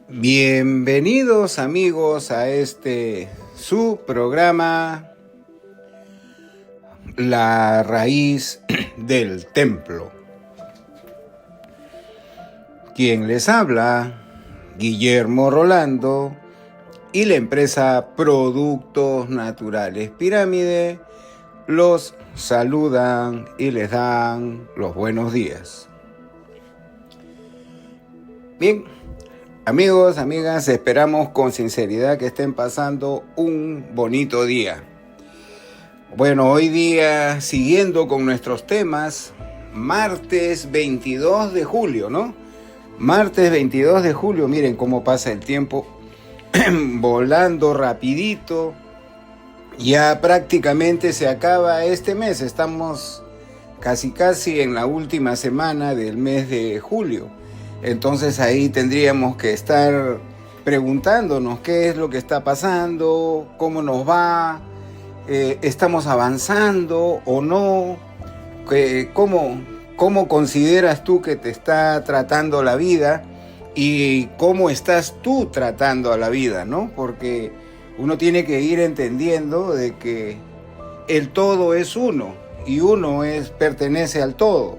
Bienvenidos amigos a su programa La Raíz del Templo. Quien les habla, Guillermo Rolando, y la empresa Productos Naturales Pirámide los saludan y les dan los buenos días. Bien, amigos, amigas, esperamos con sinceridad que estén pasando un bonito día. Bueno, hoy día, siguiendo con nuestros temas, martes 22 de julio, ¿no? Martes 22 de julio, miren cómo pasa el tiempo, volando rapidito. Ya prácticamente se acaba este mes, estamos casi en la última semana del mes de julio. Entonces ahí tendríamos que estar preguntándonos qué es lo que está pasando, cómo nos va, estamos avanzando o no, cómo consideras tú que te está tratando la vida y cómo estás tú tratando a la vida, ¿no? Porque uno tiene que ir entendiendo de que el todo es uno y uno pertenece al todo.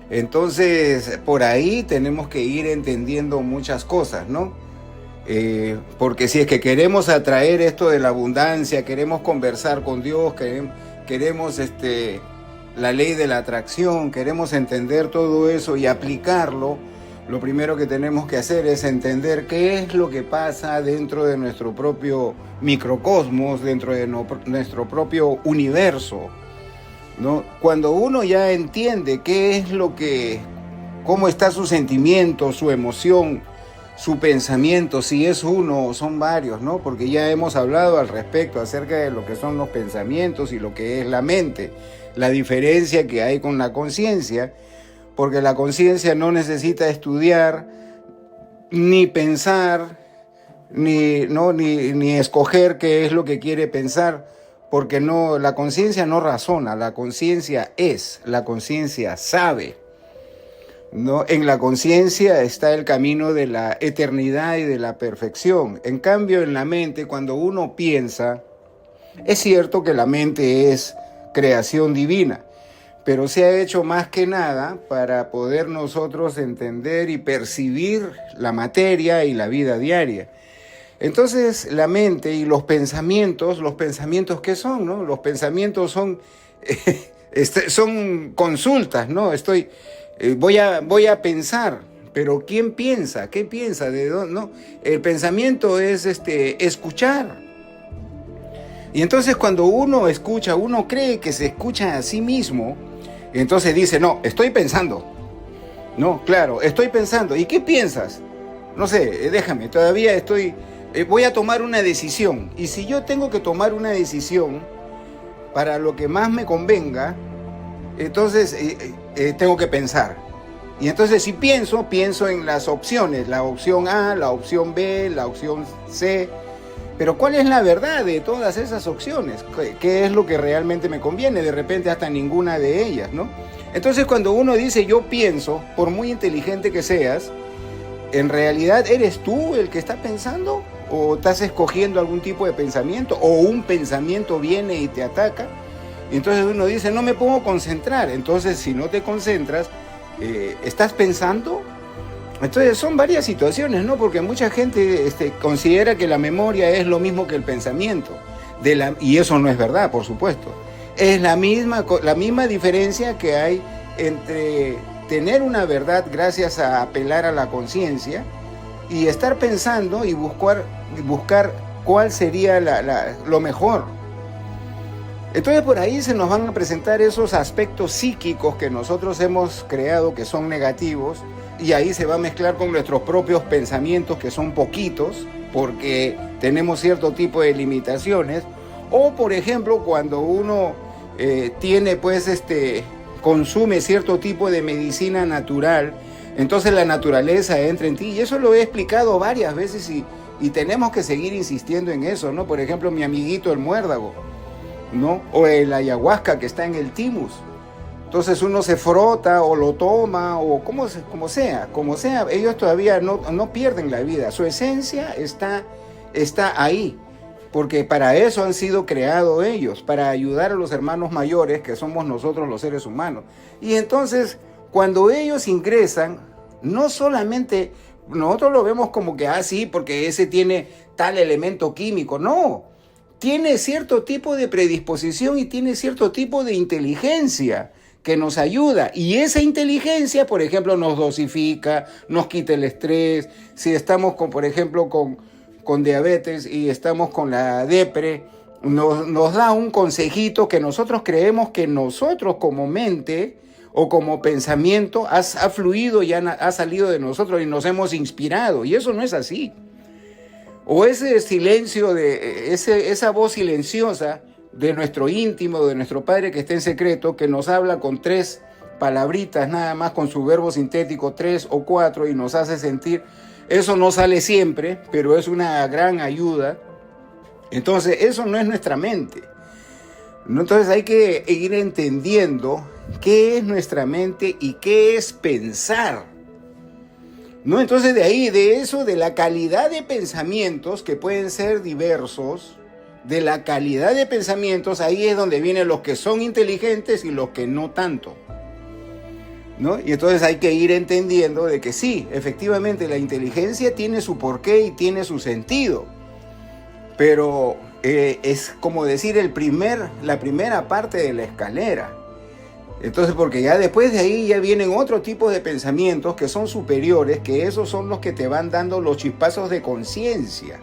Entonces, por ahí tenemos que ir entendiendo muchas cosas, ¿no? Porque si es que queremos atraer esto de la abundancia, queremos conversar con Dios, queremos la ley de la atracción, queremos entender todo eso y aplicarlo, lo primero que tenemos que hacer es entender qué es lo que pasa dentro de nuestro propio microcosmos, dentro de nuestro propio universo, ¿no? Cuando uno ya entiende cómo está su sentimiento, su emoción, su pensamiento, si es uno o son varios, ¿no? Porque ya hemos hablado al respecto acerca de lo que son los pensamientos y lo que es la mente, la diferencia que hay con la conciencia, porque la conciencia no necesita estudiar, ni pensar, ni escoger qué es lo que quiere pensar, porque la conciencia no razona, la conciencia la conciencia sabe, ¿no? En la conciencia está el camino de la eternidad y de la perfección. En cambio, en la mente, cuando uno piensa, es cierto que la mente es creación divina, pero se ha hecho más que nada para poder nosotros entender y percibir la materia y la vida diaria. Entonces la mente y los pensamientos ¿qué son, no? Los pensamientos son consultas, ¿no? Voy a pensar, pero ¿quién piensa? ¿Qué piensa? ¿De dónde? No, el pensamiento es escuchar. Y entonces cuando uno escucha, uno cree que se escucha a sí mismo, entonces dice, no, estoy pensando. No, claro, estoy pensando. ¿Y qué piensas? No sé, déjame, todavía voy a tomar una decisión. Y si yo tengo que tomar una decisión para lo que más me convenga, entonces tengo que pensar. Y entonces si pienso en las opciones, la opción A, la opción B, la opción C. Pero ¿cuál es la verdad de todas esas opciones? ¿Qué es lo que realmente me conviene? De repente hasta ninguna de ellas, ¿no? Entonces cuando uno dice yo pienso, por muy inteligente que seas, ¿en realidad eres tú el que está pensando? ¿O estás escogiendo algún tipo de pensamiento? ¿O un pensamiento viene y te ataca? Y entonces uno dice, no me puedo concentrar. Entonces si no te concentras, ¿estás pensando? Entonces son varias situaciones, ¿no? Porque mucha gente considera que la memoria es lo mismo que el pensamiento. Y eso no es verdad, por supuesto. Es la misma diferencia que hay entre tener una verdad gracias a apelar a la conciencia y estar pensando y buscar cuál sería lo mejor. Entonces por ahí se nos van a presentar esos aspectos psíquicos que nosotros hemos creado que son negativos, y ahí se va a mezclar con nuestros propios pensamientos que son poquitos porque tenemos cierto tipo de limitaciones. O por ejemplo cuando uno consume cierto tipo de medicina natural entonces la naturaleza entra en ti. Y eso lo he explicado varias veces y tenemos que seguir insistiendo en eso, ¿no? Por ejemplo, mi amiguito el muérdago, ¿no? O el ayahuasca que está en el timus. Entonces uno se frota o lo toma o como sea, ellos todavía no pierden la vida. Su esencia está ahí, porque para eso han sido creados ellos, para ayudar a los hermanos mayores que somos nosotros los seres humanos. Y entonces, cuando ellos ingresan, no solamente nosotros lo vemos como que, sí, porque ese tiene tal elemento químico, no. Tiene cierto tipo de predisposición y tiene cierto tipo de inteligencia que nos ayuda, y esa inteligencia, por ejemplo, nos dosifica, nos quita el estrés. Si estamos por ejemplo, con diabetes y estamos con la depre, nos da un consejito que nosotros creemos que nosotros como mente o como pensamiento ha fluido y ha salido de nosotros y nos hemos inspirado, y eso no es así. O ese silencio, esa voz silenciosa de nuestro íntimo, de nuestro Padre que está en secreto, que nos habla con 3 palabritas nada más, con su verbo sintético 3 o 4, y nos hace sentir. Eso no sale siempre, pero es una gran ayuda. Entonces, eso no es nuestra mente. Entonces hay que ir entendiendo qué es nuestra mente y qué es pensar, ¿no? Entonces de la calidad de pensamientos, que pueden ser diversos, de la calidad de pensamientos, ahí es donde vienen los que son inteligentes y los que no tanto, ¿no? Y entonces hay que ir entendiendo de que sí, efectivamente la inteligencia tiene su porqué y tiene su sentido, pero es como decir la primera parte de la escalera. Entonces, porque ya después de ahí ya vienen otro tipo de pensamientos que son superiores, que esos son los que te van dando los chispazos de conciencia,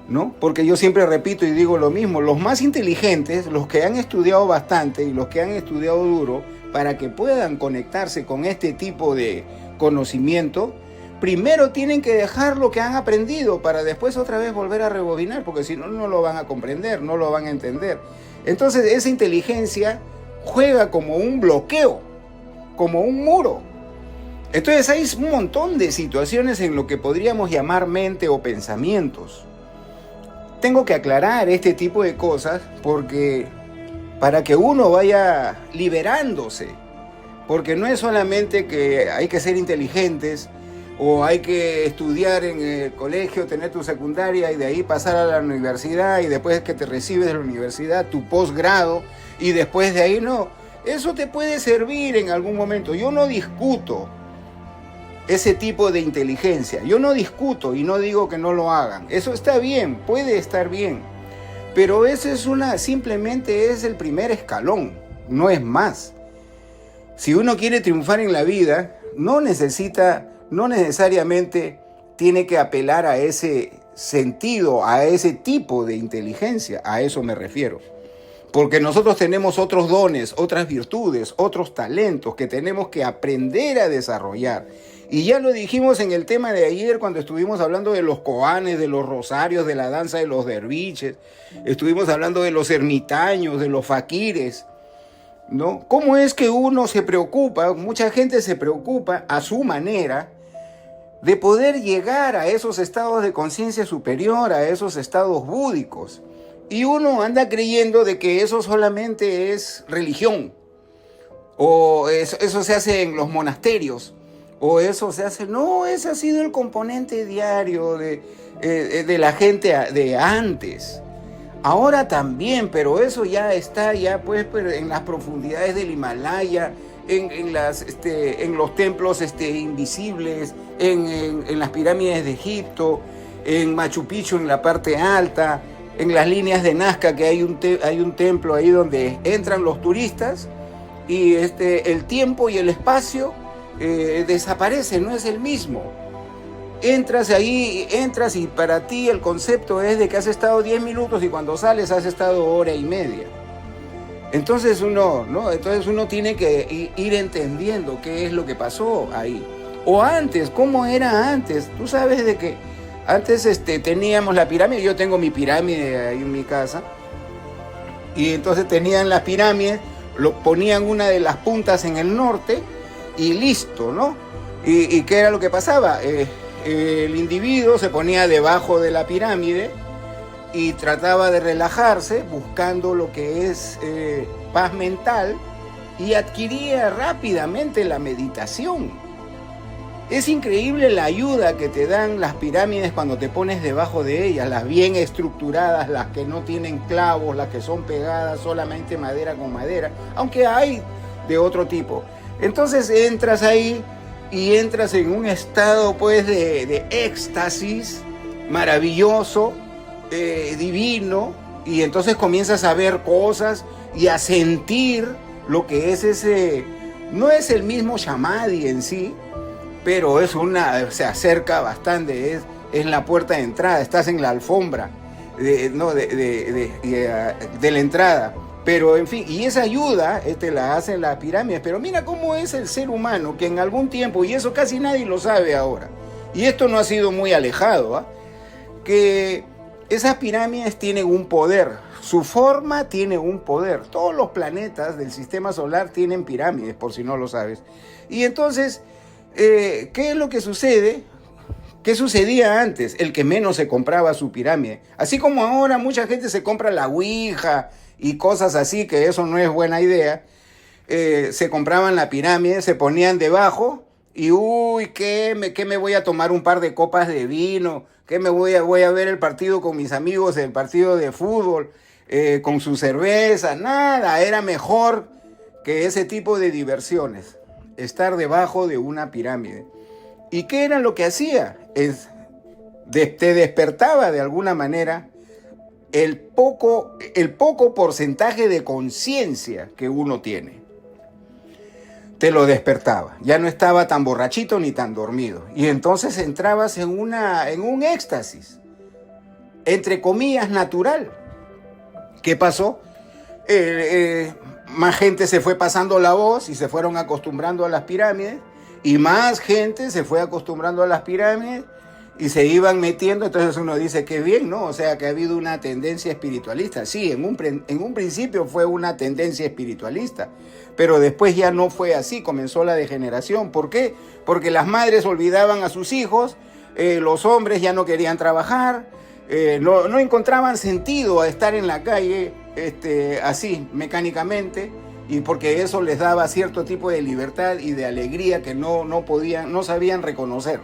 ¿no? Porque yo siempre repito y digo lo mismo, los más inteligentes, los que han estudiado bastante y los que han estudiado duro para que puedan conectarse con este tipo de conocimiento, primero tienen que dejar lo que han aprendido para después otra vez volver a rebobinar, porque si no, no lo van a comprender, no lo van a entender. Entonces esa inteligencia juega como un bloqueo, como un muro. Entonces hay un montón de situaciones en lo que podríamos llamar mente o pensamientos. Tengo que aclarar este tipo de cosas porque para que uno vaya liberándose, porque no es solamente que hay que ser inteligentes o hay que estudiar en el colegio, tener tu secundaria y de ahí pasar a la universidad y después que te recibes de la universidad tu posgrado y después de ahí no. Eso te puede servir en algún momento. Yo no discuto ese tipo de inteligencia. Yo no discuto y no digo que no lo hagan. Eso está bien, puede estar bien. Pero ese simplemente es el primer escalón, no es más. Si uno quiere triunfar en la vida, no necesariamente tiene que apelar a ese sentido, a ese tipo de inteligencia. A eso me refiero. Porque nosotros tenemos otros dones, otras virtudes, otros talentos que tenemos que aprender a desarrollar. Y ya lo dijimos en el tema de ayer cuando estuvimos hablando de los koanes, de los rosarios, de la danza de los derviches. Estuvimos hablando de los ermitaños, de los faquires, ¿no? ¿Cómo es que uno se preocupa, mucha gente se preocupa a su manera, de poder llegar a esos estados de conciencia superior, a esos estados búdicos? Y uno anda creyendo de que eso solamente es religión, o eso se hace en los monasterios, o eso se hace. No, ese ha sido el componente diario de la gente de antes. Ahora también, pero eso ya está pues en las profundidades del Himalaya, en los templos invisibles, en las pirámides de Egipto, en Machu Picchu en la parte alta, en las líneas de Nazca, que hay un templo ahí donde entran los turistas y el tiempo y el espacio desaparece, no es el mismo. Entras y para ti el concepto es de que has estado 10 minutos y cuando sales has estado hora y media. Entonces uno tiene que ir entendiendo qué es lo que pasó ahí. O antes, ¿cómo era antes? Tú sabes de que antes teníamos la pirámide. Yo tengo mi pirámide ahí en mi casa. Y entonces tenían las pirámides, ponían una de las puntas en el norte y listo, ¿no? ¿Y qué era lo que pasaba? El individuo se ponía debajo de la pirámide y trataba de relajarse buscando lo que es paz mental y adquiría rápidamente la meditación. Es increíble la ayuda que te dan las pirámides cuando te pones debajo de ellas, las bien estructuradas, las que no tienen clavos, las que son pegadas solamente madera con madera, aunque hay de otro tipo. Entonces entras ahí y entras en un estado pues de éxtasis maravilloso, divino, y entonces comienzas a ver cosas y a sentir lo que es ese, no es el mismo Samadhi en sí, pero es se acerca bastante, es la puerta de entrada, estás en la alfombra de la entrada. Pero en fin, y esa ayuda la hacen las pirámides. Pero mira cómo es el ser humano, que en algún tiempo, y eso casi nadie lo sabe ahora, y esto no ha sido muy alejado, ¿eh? Que esas pirámides tienen un poder, su forma tiene un poder. Todos los planetas del sistema solar tienen pirámides, por si no lo sabes. Y entonces, ¿qué es lo que sucede? ¿Qué sucedía antes? El que menos se compraba su pirámide. Así como ahora mucha gente se compra la Ouija y cosas así, que eso no es buena idea. Se compraban la pirámide, se ponían debajo y uy, ¿qué me voy a tomar un par de copas de vino? ¿Qué voy a ver el partido con mis amigos, el partido de fútbol, con su cerveza? Nada, era mejor que ese tipo de diversiones, estar debajo de una pirámide. ¿Y qué era lo que hacía? Te despertaba de alguna manera el poco porcentaje de conciencia que uno tiene. Te lo despertaba. Ya no estaba tan borrachito ni tan dormido. Y entonces entrabas en un éxtasis, entre comillas, natural. ¿Qué pasó? Más gente se fue pasando la voz y se fueron acostumbrando a las pirámides. Y más gente se fue acostumbrando a las pirámides y se iban metiendo. Entonces uno dice, qué bien, ¿no? O sea, que ha habido una tendencia espiritualista. Sí, en un principio fue una tendencia espiritualista, pero después ya no fue así, comenzó la degeneración. ¿Por qué? Porque las madres olvidaban a sus hijos, los hombres ya no querían trabajar, no encontraban sentido a estar en la calle así, mecánicamente, y porque eso les daba cierto tipo de libertad y de alegría que no sabían reconocer.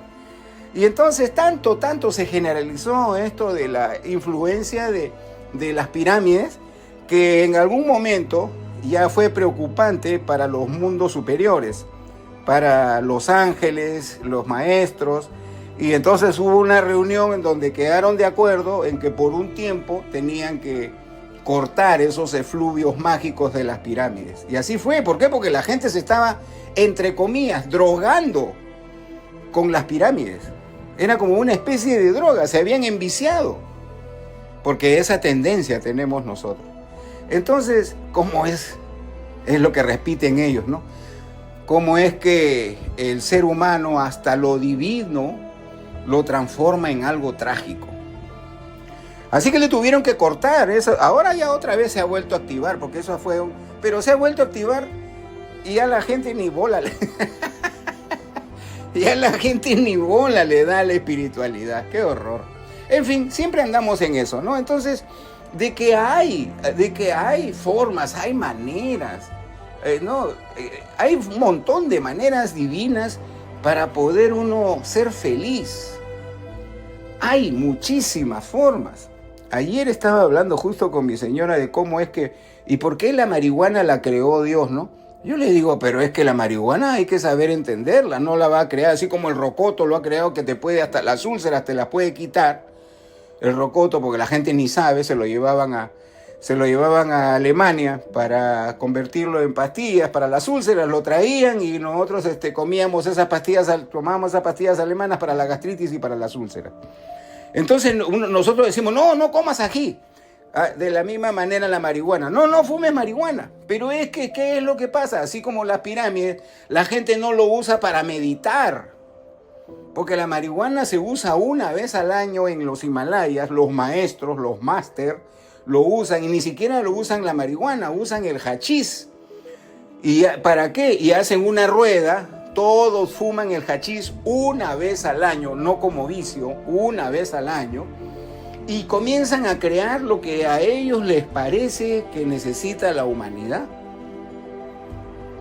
Y entonces tanto se generalizó esto de la influencia de las pirámides, que en algún momento ya fue preocupante para los mundos superiores, para los ángeles, los maestros, y entonces hubo una reunión en donde quedaron de acuerdo en que por un tiempo tenían que cortar esos efluvios mágicos de las pirámides. Y así fue. ¿Por qué? Porque la gente se estaba, entre comillas, drogando con las pirámides. Era como una especie de droga, se habían enviciado, porque esa tendencia tenemos nosotros. Entonces, ¿cómo es lo que repiten ellos, ¿no? ¿Cómo es que el ser humano hasta lo divino lo transforma en algo trágico? Así que le tuvieron que cortar eso. Ahora ya otra vez se ha vuelto a activar, porque eso fue pero se ha vuelto a activar y ya la gente ni bola ya la gente ni bola le da a la espiritualidad. ¡Qué horror! En fin, siempre andamos en eso, ¿no? Entonces, de que hay formas, hay maneras, hay un montón de maneras divinas para poder uno ser feliz. Hay muchísimas formas. Ayer estaba hablando justo con mi señora de cómo es que, y por qué la marihuana la creó Dios, ¿no? Yo le digo, pero es que la marihuana hay que saber entenderla, no la va a crear, así como el rocoto lo ha creado, que te puede, hasta las úlceras te las puede quitar, el rocoto, porque la gente ni sabe, se lo llevaban a Alemania para convertirlo en pastillas para las úlceras, lo traían y nosotros comíamos esas pastillas, tomábamos esas pastillas alemanas para la gastritis y para las úlceras. Entonces nosotros decimos, no comas ají. De la misma manera la marihuana. No fumes marihuana. Pero es que, ¿qué es lo que pasa? Así como las pirámides, la gente no lo usa para meditar. Porque la marihuana se usa una vez al año en los Himalayas. Los maestros, los máster, lo usan. Y ni siquiera lo usan la marihuana, usan el hachís. ¿Y para qué? Y hacen una rueda Todos fuman el hachís una vez al año, no como vicio, una vez al año, y comienzan a crear lo que a ellos les parece que necesita la humanidad.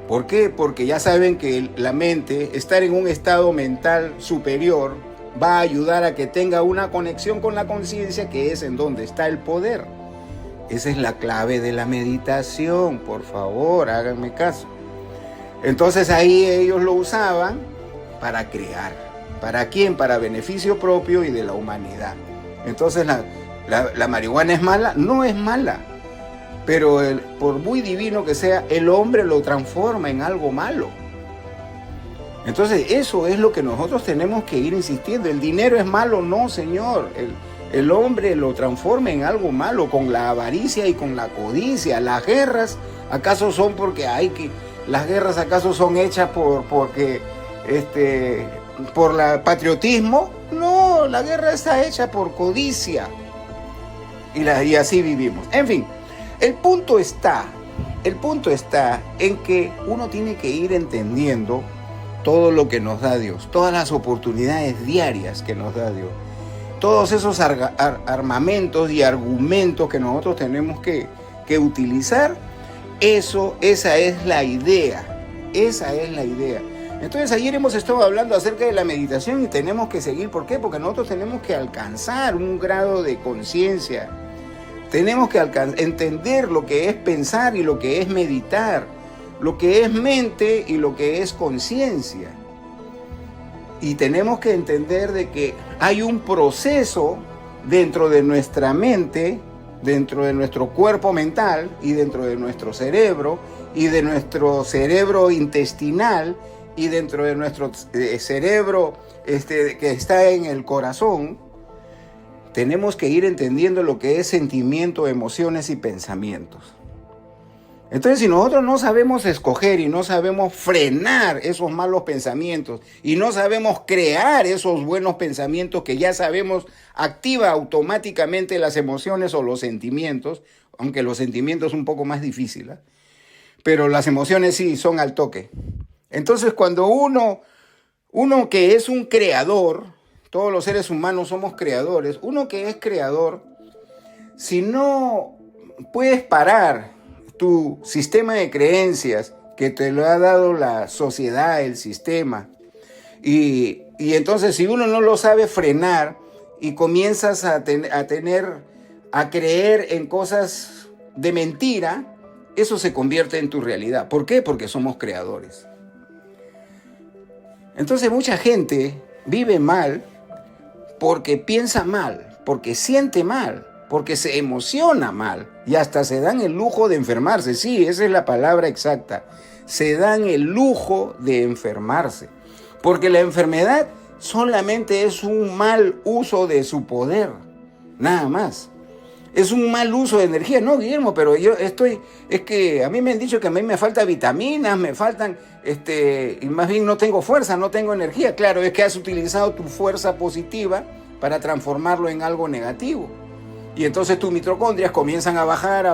¿Por qué? Porque ya saben que la mente, estar en un estado mental superior, va a ayudar a que tenga una conexión con la conciencia, que es en donde está el poder. Esa es la clave de la meditación, por favor, háganme caso. Entonces ahí ellos lo usaban para crear. ¿Para quién? Para beneficio propio y de la humanidad. Entonces la marihuana es mala, no es mala. Pero por muy divino que sea, el hombre lo transforma en algo malo. Entonces eso es lo que nosotros tenemos que ir insistiendo. ¿El dinero es malo? No, señor. El hombre lo transforma en algo malo con la avaricia y con la codicia. Las guerras, ¿acaso son porque las guerras acaso son hechas por patriotismo? No, la guerra está hecha por codicia. Y así vivimos. En fin. El punto está en que uno tiene que ir entendiendo todo lo que nos da Dios, todas las oportunidades diarias que nos da Dios, todos esos armamentos y argumentos que nosotros tenemos que utilizar. Esa es la idea, Entonces ayer hemos estado hablando acerca de la meditación y tenemos que seguir. ¿Por qué? Porque nosotros tenemos que alcanzar un grado de conciencia. Tenemos que entender lo que es pensar y lo que es meditar, lo que es mente y lo que es conciencia. Y tenemos que entender de que hay un proceso dentro de nuestra mente, dentro de nuestro cuerpo mental y dentro de nuestro cerebro y de nuestro cerebro intestinal y dentro de nuestro cerebro que está en el corazón. Tenemos que ir entendiendo lo que es sentimiento, emociones y pensamientos. Entonces, si nosotros no sabemos escoger y no sabemos frenar esos malos pensamientos y no sabemos crear esos buenos pensamientos que ya sabemos activa automáticamente las emociones o los sentimientos, aunque los sentimientos es un poco más difícil, pero las emociones sí son al toque. Entonces, cuando uno que es un creador, todos los seres humanos somos creadores. Uno que es creador, si no puedes parar tu sistema de creencias que te lo ha dado la sociedad, el sistema, y entonces si uno no lo sabe frenar y comienzas a creer en cosas de mentira, eso se convierte en tu realidad. ¿Por qué? Porque somos creadores. Entonces mucha gente vive mal porque piensa mal, porque siente mal, porque se emociona mal y hasta se dan el lujo de enfermarse. Sí, esa es la palabra exacta. Se dan el lujo de enfermarse, porque la enfermedad solamente es un mal uso de su poder, nada más. Es un mal uso de energía. No, Guillermo, pero es que a mí me han dicho que a mí me faltan vitaminas, me faltan, y más bien no tengo fuerza, no tengo energía. Claro, es que has utilizado tu fuerza positiva para transformarlo en algo negativo. Y entonces tus mitocondrias comienzan a bajar,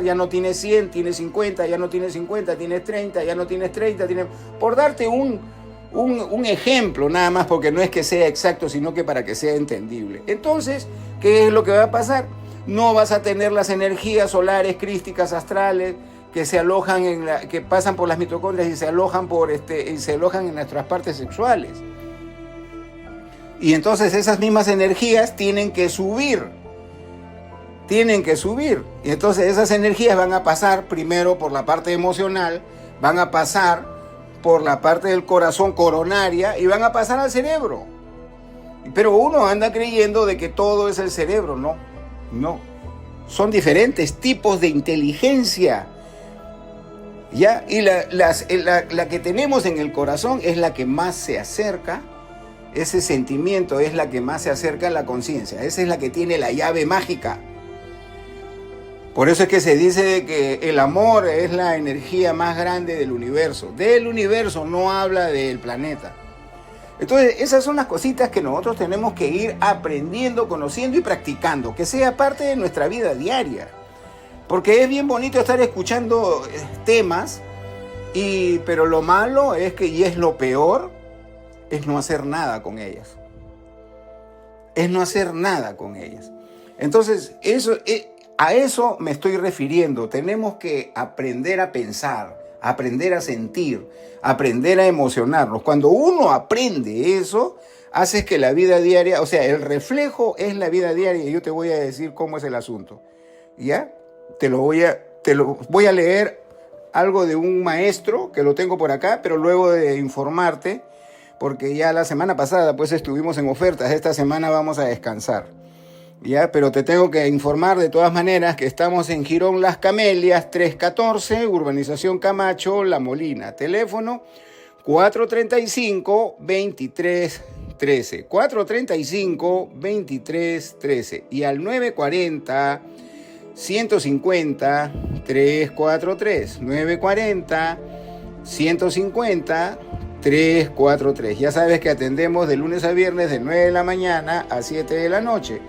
ya no tienes 100, tienes 50, ya no tienes 50, tienes 30, ya no tienes 30, por darte un ejemplo nada más, porque no es que sea exacto, sino que para que sea entendible. Entonces, ¿qué es lo que va a pasar? No vas a tener las energías solares, crísticas, astrales, que se alojan que pasan por las mitocondrias y se alojan en nuestras partes sexuales. Y entonces esas mismas energías tienen que subir. Y entonces esas energías van a pasar primero por la parte emocional, van a pasar por la parte del corazón coronaria y van a pasar al cerebro. Pero uno anda creyendo de que todo es el cerebro. No. Son diferentes tipos de inteligencia. ¿Ya? Y la que tenemos en el corazón es la que más se acerca. Ese sentimiento es la que más se acerca a la conciencia. Esa es la que tiene la llave mágica. Por eso es que se dice que el amor es la energía más grande del universo. Del universo, no habla del planeta. Entonces, esas son las cositas que nosotros tenemos que ir aprendiendo, conociendo y practicando, que sea parte de nuestra vida diaria. Porque es bien bonito estar escuchando temas Pero lo malo es que, y es lo peor, es no hacer nada con ellas. Es no hacer nada con ellas. Entonces, a eso me estoy refiriendo. Tenemos que aprender a pensar, aprender a sentir, aprender a emocionarnos. Cuando uno aprende eso, hace que la vida diaria, o sea, el reflejo es la vida diaria, y yo te voy a decir cómo es el asunto. ¿Ya? Te lo voy a leer algo de un maestro, que lo tengo por acá, pero luego de informarte, porque ya la semana pasada pues estuvimos en ofertas, esta semana vamos a descansar, ¿ya? Pero te tengo que informar de todas maneras que estamos en Girón Las Camelias, 314, Urbanización Camacho, La Molina, teléfono 435-2313, 435-2313 y al 940 150 343, 940 150 343. Ya sabes que atendemos de lunes a viernes de 9 de la mañana a 7 de la noche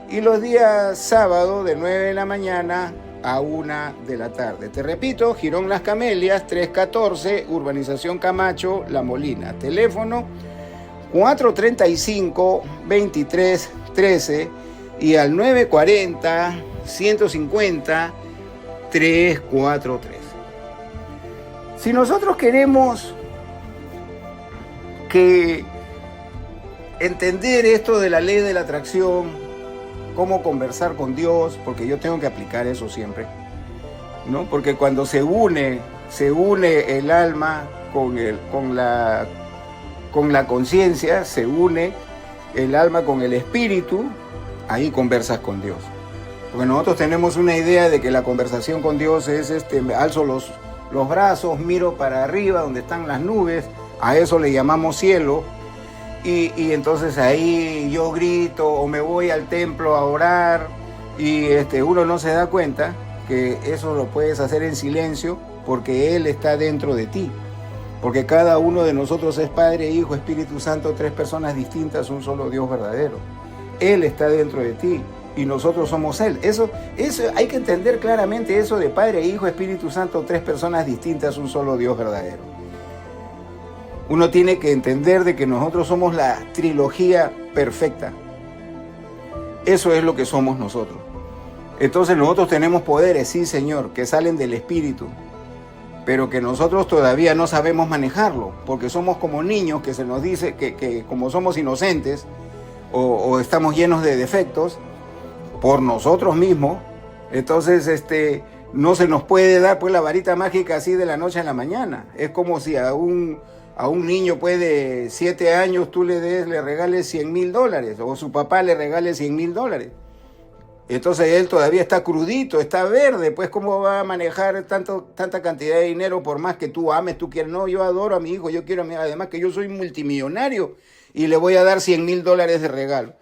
y los días sábado de 9 de la mañana a 1 de la tarde. Te repito, Girón Las Camelias, 314, Urbanización Camacho, La Molina. Teléfono 435-2313 y al 940-150-343. Si nosotros queremos que entender esto de la ley de la atracción, cómo conversar con Dios, porque yo tengo que aplicar eso siempre, ¿no? Porque cuando se une el alma con la conciencia, se une el alma con el espíritu, ahí conversas con Dios. Porque nosotros tenemos una idea de que la conversación con Dios es alzo los brazos, miro para arriba donde están las nubes, a eso le llamamos cielo, y entonces ahí yo grito o me voy al templo a orar y uno no se da cuenta que eso lo puedes hacer en silencio porque Él está dentro de ti. Porque cada uno de nosotros es Padre, Hijo, Espíritu Santo, 3 personas distintas, un solo Dios verdadero. Él está dentro de ti y nosotros somos Él. Eso hay que entender claramente eso de Padre, Hijo, Espíritu Santo, 3 personas distintas, un solo Dios verdadero. Uno tiene que entender de que nosotros somos la trilogía perfecta. Eso es lo que somos nosotros. Entonces nosotros tenemos poderes, sí Señor, que salen del Espíritu, pero que nosotros todavía no sabemos manejarlo, porque somos como niños que se nos dice que como somos inocentes o estamos llenos de defectos por nosotros mismos, entonces no se nos puede dar pues la varita mágica así de la noche a la mañana. Es como si a un niño pues de 7 años tú le regales $100,000 o su papá le regale $100,000. Entonces él todavía está crudito, está verde, pues ¿cómo va a manejar tanta cantidad de dinero por más que tú ames, tú quieres? No, yo adoro a mi hijo, yo quiero a mi hijo, además que yo soy multimillonario y le voy a dar $100,000 de regalo.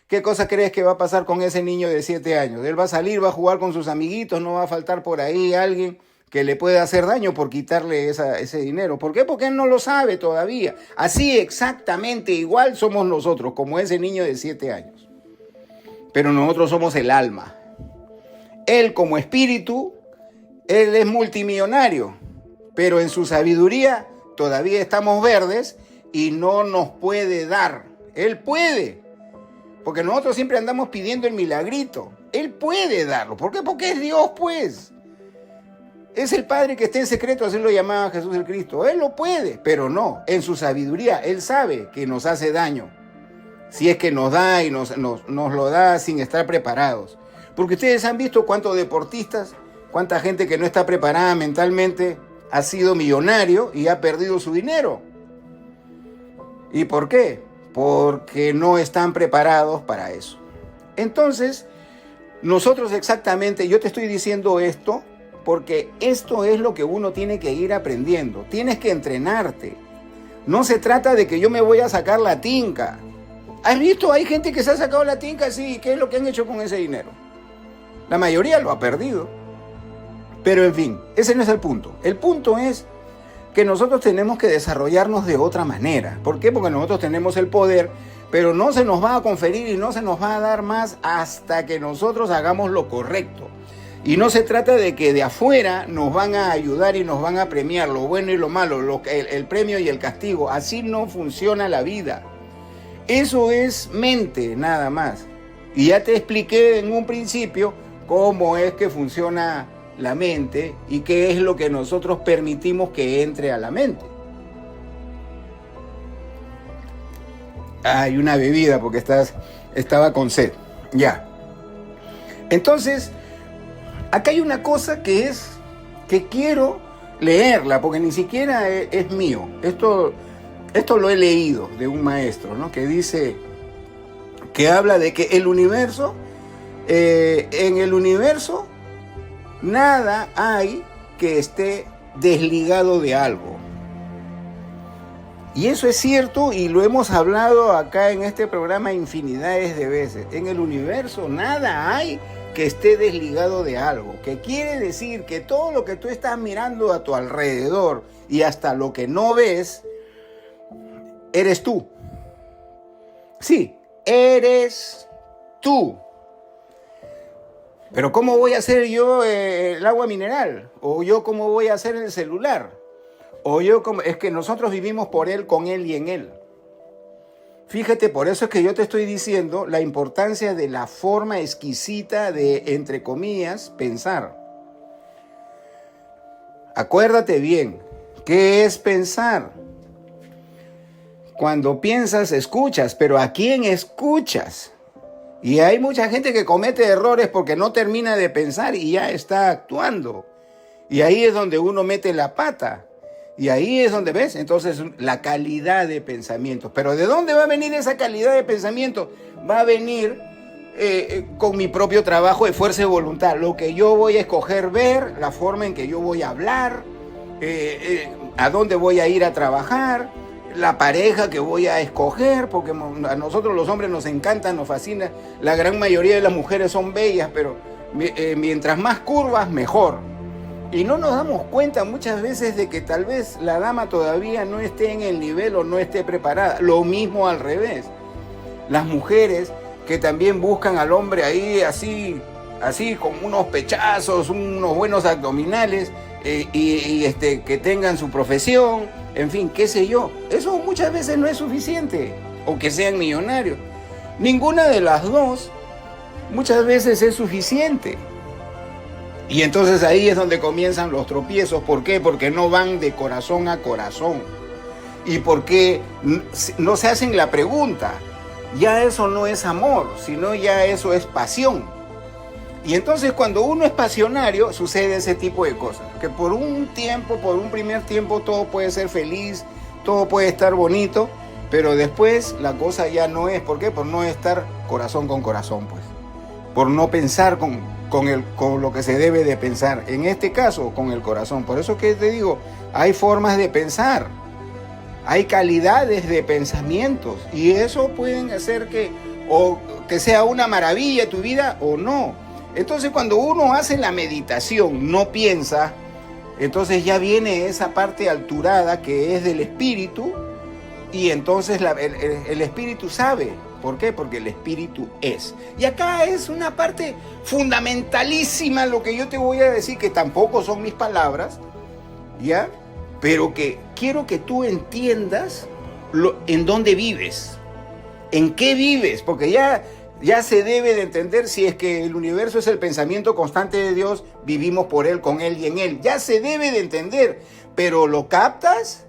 ¿Qué cosa crees que va a pasar con ese niño de 7 años? Él va a salir, va a jugar con sus amiguitos, no va a faltar por ahí alguien que le pueda hacer daño por quitarle ese dinero. ¿Por qué? Porque él no lo sabe todavía. Así exactamente igual somos nosotros, como ese niño de 7 años. Pero nosotros somos el alma. Él como espíritu, él es multimillonario, pero en su sabiduría todavía estamos verdes y no nos puede dar. Él puede, porque nosotros siempre andamos pidiendo el milagrito. Él puede darlo. ¿Por qué? Porque es Dios, pues. Es el Padre que está en secreto, así lo llamaba Jesús el Cristo. Él lo puede, pero no. En su sabiduría, Él sabe que nos hace daño. Si es que nos da y nos lo da sin estar preparados. Porque ustedes han visto cuántos deportistas, cuánta gente que no está preparada mentalmente ha sido millonario y ha perdido su dinero. ¿Y por qué? Porque no están preparados para eso. Entonces, nosotros exactamente, yo te estoy diciendo esto porque esto es lo que uno tiene que ir aprendiendo. Tienes que entrenarte. No se trata de que yo me voy a sacar la tinca. ¿Has visto? Hay gente que se ha sacado la tinca, sí. ¿Qué es lo que han hecho con ese dinero? La mayoría lo ha perdido. Pero en fin, ese no es el punto. El punto es que nosotros tenemos que desarrollarnos de otra manera. ¿Por qué? Porque nosotros tenemos el poder, pero no se nos va a conferir y no se nos va a dar más hasta que nosotros hagamos lo correcto. Y no se trata de que de afuera nos van a ayudar y nos van a premiar lo bueno y lo malo, el premio y el castigo. Así no funciona la vida. Eso es mente, nada más. Y ya te expliqué en un principio cómo es que funciona la mente y qué es lo que nosotros permitimos que entre a la mente. Hay una bebida porque estaba con sed. Ya. Entonces, acá hay una cosa que quiero leerla, porque ni siquiera es mío. Esto lo he leído de un maestro, ¿no? Que dice, que habla de que el universo, en el universo, nada hay que esté desligado de algo. Y eso es cierto y lo hemos hablado acá en este programa infinidades de veces. En el universo nada hay que esté desligado de algo, que quiere decir que todo lo que tú estás mirando a tu alrededor y hasta lo que no ves, eres tú. Sí, eres tú. Pero ¿cómo voy a hacer yo el agua mineral? ¿O yo cómo voy a hacer el celular? Es que nosotros vivimos por Él, con Él y en Él. Fíjate, por eso es que yo te estoy diciendo la importancia de la forma exquisita de, entre comillas, pensar. Acuérdate bien, ¿qué es pensar? Cuando piensas, escuchas, pero ¿a quién escuchas? Y hay mucha gente que comete errores porque no termina de pensar y ya está actuando. Y ahí es donde uno mete la pata. Y ahí es donde ves, entonces, la calidad de pensamiento. Pero ¿de dónde va a venir esa calidad de pensamiento? Va a venir con mi propio trabajo de fuerza y voluntad. Lo que yo voy a escoger ver, la forma en que yo voy a hablar, a dónde voy a ir a trabajar, la pareja que voy a escoger, porque a nosotros los hombres nos encanta, nos fascina. La gran mayoría de las mujeres son bellas, pero mientras más curvas, mejor. Y no nos damos cuenta muchas veces de que tal vez la dama todavía no esté en el nivel o no esté preparada. Lo mismo al revés. Las mujeres que también buscan al hombre ahí así con unos pechazos, unos buenos abdominales, que tengan su profesión, en fin, qué sé yo. Eso muchas veces no es suficiente. O que sean millonarios. Ninguna de las dos muchas veces es suficiente. Y entonces ahí es donde comienzan los tropiezos. ¿Por qué? Porque no van de corazón a corazón. Y porque no se hacen la pregunta. Ya eso no es amor, sino ya eso es pasión. Y entonces cuando uno es pasionario, sucede ese tipo de cosas. Que por un primer tiempo, todo puede ser feliz, todo puede estar bonito, pero después la cosa ya no es. ¿Por qué? Por no estar corazón con corazón, pues. Por no pensar con lo que se debe de pensar. En este caso, con el corazón. Por eso que te digo, hay formas de pensar. Hay calidades de pensamientos. Y eso pueden hacer que sea una maravilla tu vida o no. Entonces, cuando uno hace la meditación, no piensa, entonces ya viene esa parte alturada que es del espíritu. Y entonces el espíritu sabe. ¿Por qué? Porque el espíritu es. Y acá es una parte fundamentalísima lo que yo te voy a decir, que tampoco son mis palabras, ¿ya? Pero que quiero que tú entiendas en dónde vives, en qué vives, porque ya se debe de entender, si es que el universo es el pensamiento constante de Dios, vivimos por Él, con Él y en Él. Ya se debe de entender, pero ¿lo captas?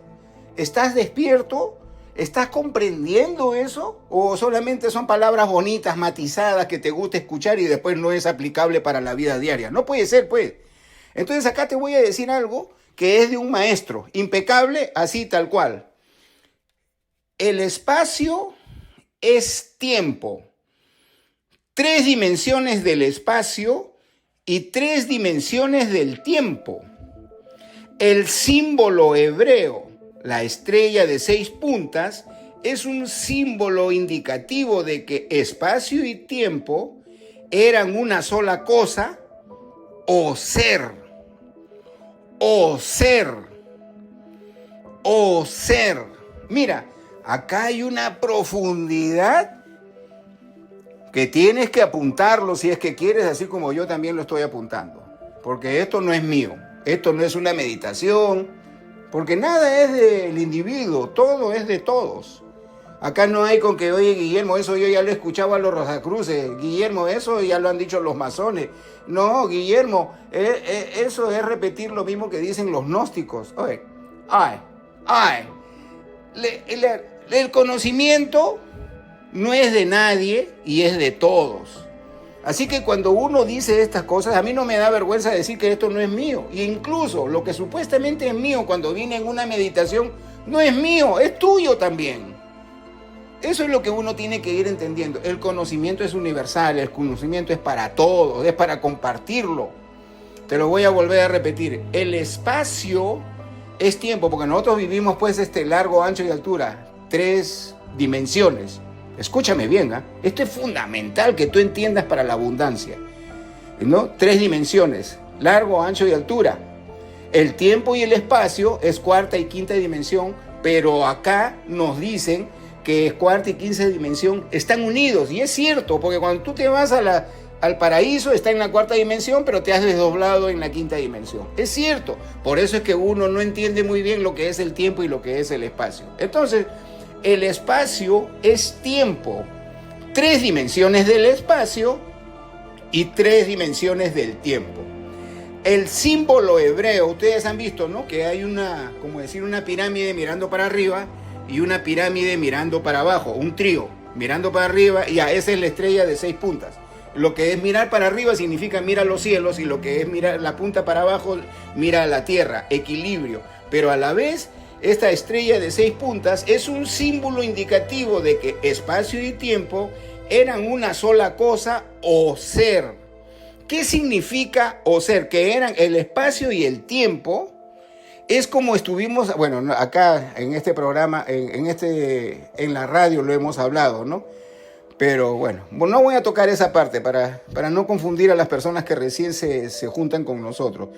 ¿Estás despierto? ¿Estás comprendiendo eso? ¿O solamente son palabras bonitas, matizadas, que te gusta escuchar y después no es aplicable para la vida diaria? No puede ser, pues. Entonces acá te voy a decir algo que es de un maestro, impecable, así tal cual. El espacio es tiempo. 3 dimensiones del espacio y 3 dimensiones del tiempo. El símbolo hebreo, la estrella de 6 puntas, es un símbolo indicativo de que espacio y tiempo eran una sola cosa, o ser, o ser, o ser. Mira, acá hay una profundidad que tienes que apuntarlo si es que quieres, así como yo también lo estoy apuntando. porque esto no es mío, esto no es una meditación, porque nada es del individuo, todo es de todos. Acá no hay con que, oye, Guillermo, eso yo ya lo escuchaba a los Rosacruces. Guillermo, eso ya lo han dicho los masones. No, Guillermo, eso es repetir lo mismo que dicen los gnósticos. Oye, el conocimiento no es de nadie y es de todos. Así que cuando uno dice estas cosas, a mí no me da vergüenza decir que esto no es mío. Y incluso lo que supuestamente es mío cuando viene en una meditación, no es mío, es tuyo también. Eso es lo que uno tiene que ir entendiendo. El conocimiento es universal, el conocimiento es para todos, es para compartirlo. Te lo voy a volver a repetir. El espacio es tiempo, porque nosotros vivimos pues largo, ancho y altura, 3 dimensiones. Escúchame bien, ¿eh? Esto es fundamental que tú entiendas para la abundancia, ¿no? 3 dimensiones, largo, ancho y altura. El tiempo y el espacio es 4ª y 5ª dimensión, pero acá nos dicen que 4ª y 5ª dimensión están unidos. Y es cierto, porque cuando tú te vas al paraíso, está en la 4ª dimensión, pero te has desdoblado en la 5ª dimensión. Es cierto. Por eso es que uno no entiende muy bien lo que es el tiempo y lo que es el espacio. Entonces, el espacio es tiempo. 3 dimensiones del espacio y 3 dimensiones del tiempo. El símbolo hebreo, ustedes han visto, ¿no? Que hay una pirámide mirando para arriba y una pirámide mirando para abajo, un trío, mirando para arriba, y esa es la estrella de 6 puntas. Lo que es mirar para arriba significa mira los cielos, y lo que es mirar la punta para abajo, mira la tierra, equilibrio. Pero a la vez, esta estrella de 6 puntas es un símbolo indicativo de que espacio y tiempo eran una sola cosa o ser. ¿Qué significa o ser? Que eran el espacio y el tiempo. Es como estuvimos, bueno, acá en este programa, en la radio lo hemos hablado, ¿no? Pero bueno, no voy a tocar esa parte para no confundir a las personas que recién se juntan con nosotros.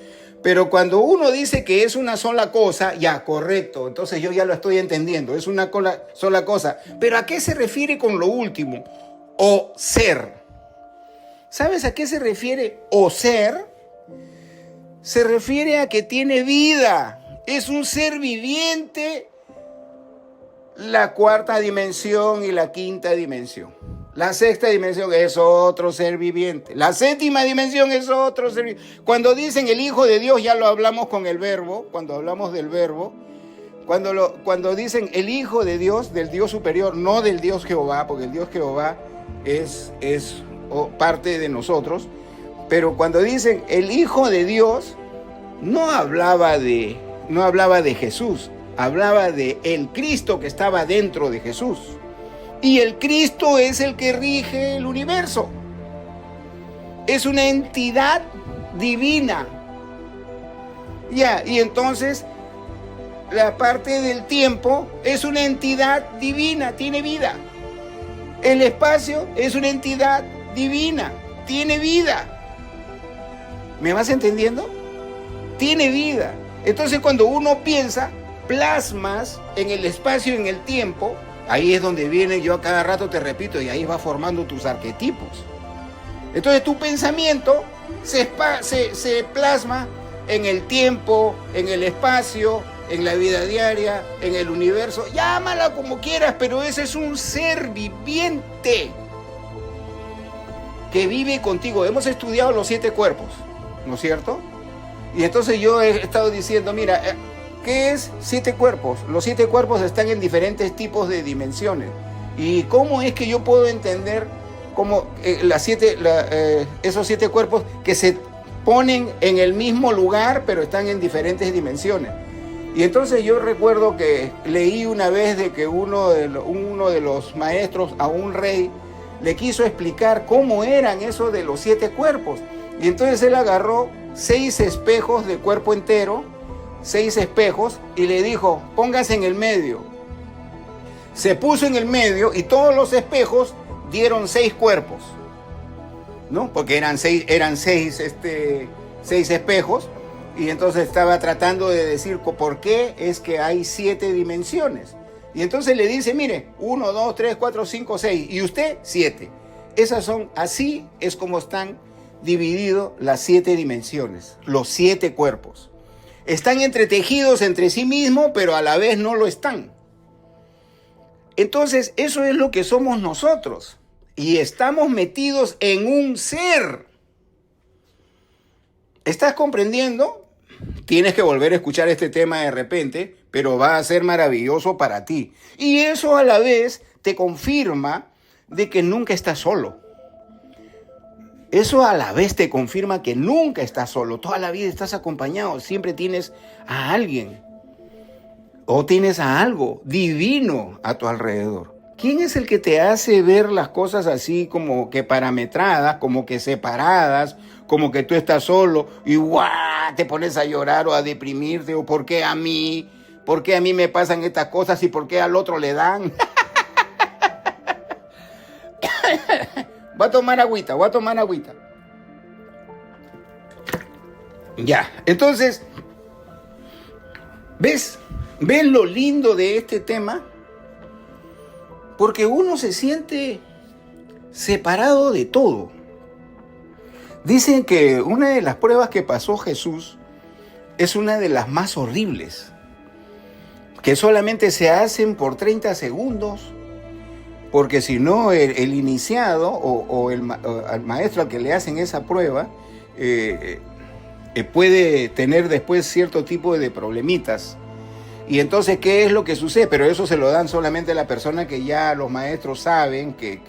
Pero cuando uno dice que es una sola cosa, ya, correcto, entonces yo ya lo estoy entendiendo, es una sola cosa. Pero ¿a qué se refiere con lo último? O ser. ¿Sabes a qué se refiere o ser? Se refiere a que tiene vida, es un ser viviente, la 4ª dimensión y la 5ª dimensión. La 6ª dimensión es otro ser viviente, la 7ª dimensión es otro ser viviente. Cuando dicen el Hijo de Dios, ya lo hablamos con el verbo, cuando hablamos del verbo, cuando dicen el Hijo de Dios, del Dios superior, no del Dios Jehová, porque el Dios Jehová es parte de nosotros. Pero cuando dicen el Hijo de Dios, no hablaba de Jesús, hablaba de el Cristo que estaba dentro de Jesús. Y el Cristo es el que rige el universo. Es una entidad divina. Y entonces la parte del tiempo es una entidad divina, tiene vida. El espacio es una entidad divina, tiene vida. ¿Me vas entendiendo? Tiene vida. Entonces cuando uno piensa, plasmas en el espacio y en el tiempo, ahí es donde viene, yo a cada rato te repito, y ahí va formando tus arquetipos. Entonces tu pensamiento se plasma en el tiempo, en el espacio, en la vida diaria, en el universo. Llámala como quieras, pero ese es un ser viviente que vive contigo. Hemos estudiado los 7 cuerpos, ¿no es cierto? Y entonces yo he estado diciendo, mira, ¿qué es 7 cuerpos? Los 7 cuerpos están en diferentes tipos de dimensiones. ¿Y cómo es que yo puedo entender cómo esos 7 cuerpos que se ponen en el mismo lugar, pero están en diferentes dimensiones? Y entonces yo recuerdo que leí una vez de que uno de los maestros a un rey le quiso explicar cómo eran eso de los 7 cuerpos. Y entonces él agarró 6 espejos de cuerpo entero, 6 espejos, y le dijo, póngase en el medio. Se puso en el medio y todos los espejos dieron 6 cuerpos, ¿no? Porque eran seis espejos, y entonces estaba tratando de decir por qué es que hay 7 dimensiones. Y entonces le dice, mire, 1, 2, 3, 4, 5, 6, y usted 7. Así es como están dividido las 7 dimensiones, los 7 cuerpos. Están entretejidos entre sí mismos, pero a la vez no lo están. Entonces, eso es lo que somos nosotros. Y estamos metidos en un ser. ¿Estás comprendiendo? Tienes que volver a escuchar este tema de repente, pero va a ser maravilloso para ti. Y eso a la vez te confirma de que nunca estás solo. Eso a la vez te confirma que nunca estás solo. Toda la vida estás acompañado. Siempre tienes a alguien. O tienes a algo divino a tu alrededor. ¿Quién es el que te hace ver las cosas así como que parametradas, como que separadas, como que tú estás solo y ¡guau! Te pones a llorar o a deprimirte? ¿O por qué a mí? ¿Por qué a mí me pasan estas cosas y por qué al otro le dan? Voy a tomar agüita. Ya, entonces, ¿ves lo lindo de este tema? Porque uno se siente separado de todo. Dicen que una de las pruebas que pasó Jesús es una de las más horribles, que solamente se hacen por 30 segundos, porque si no el iniciado o al maestro al que le hacen esa prueba puede tener después cierto tipo de problemitas. Y entonces, ¿qué es lo que sucede? Pero eso se lo dan solamente a la persona que ya los maestros saben que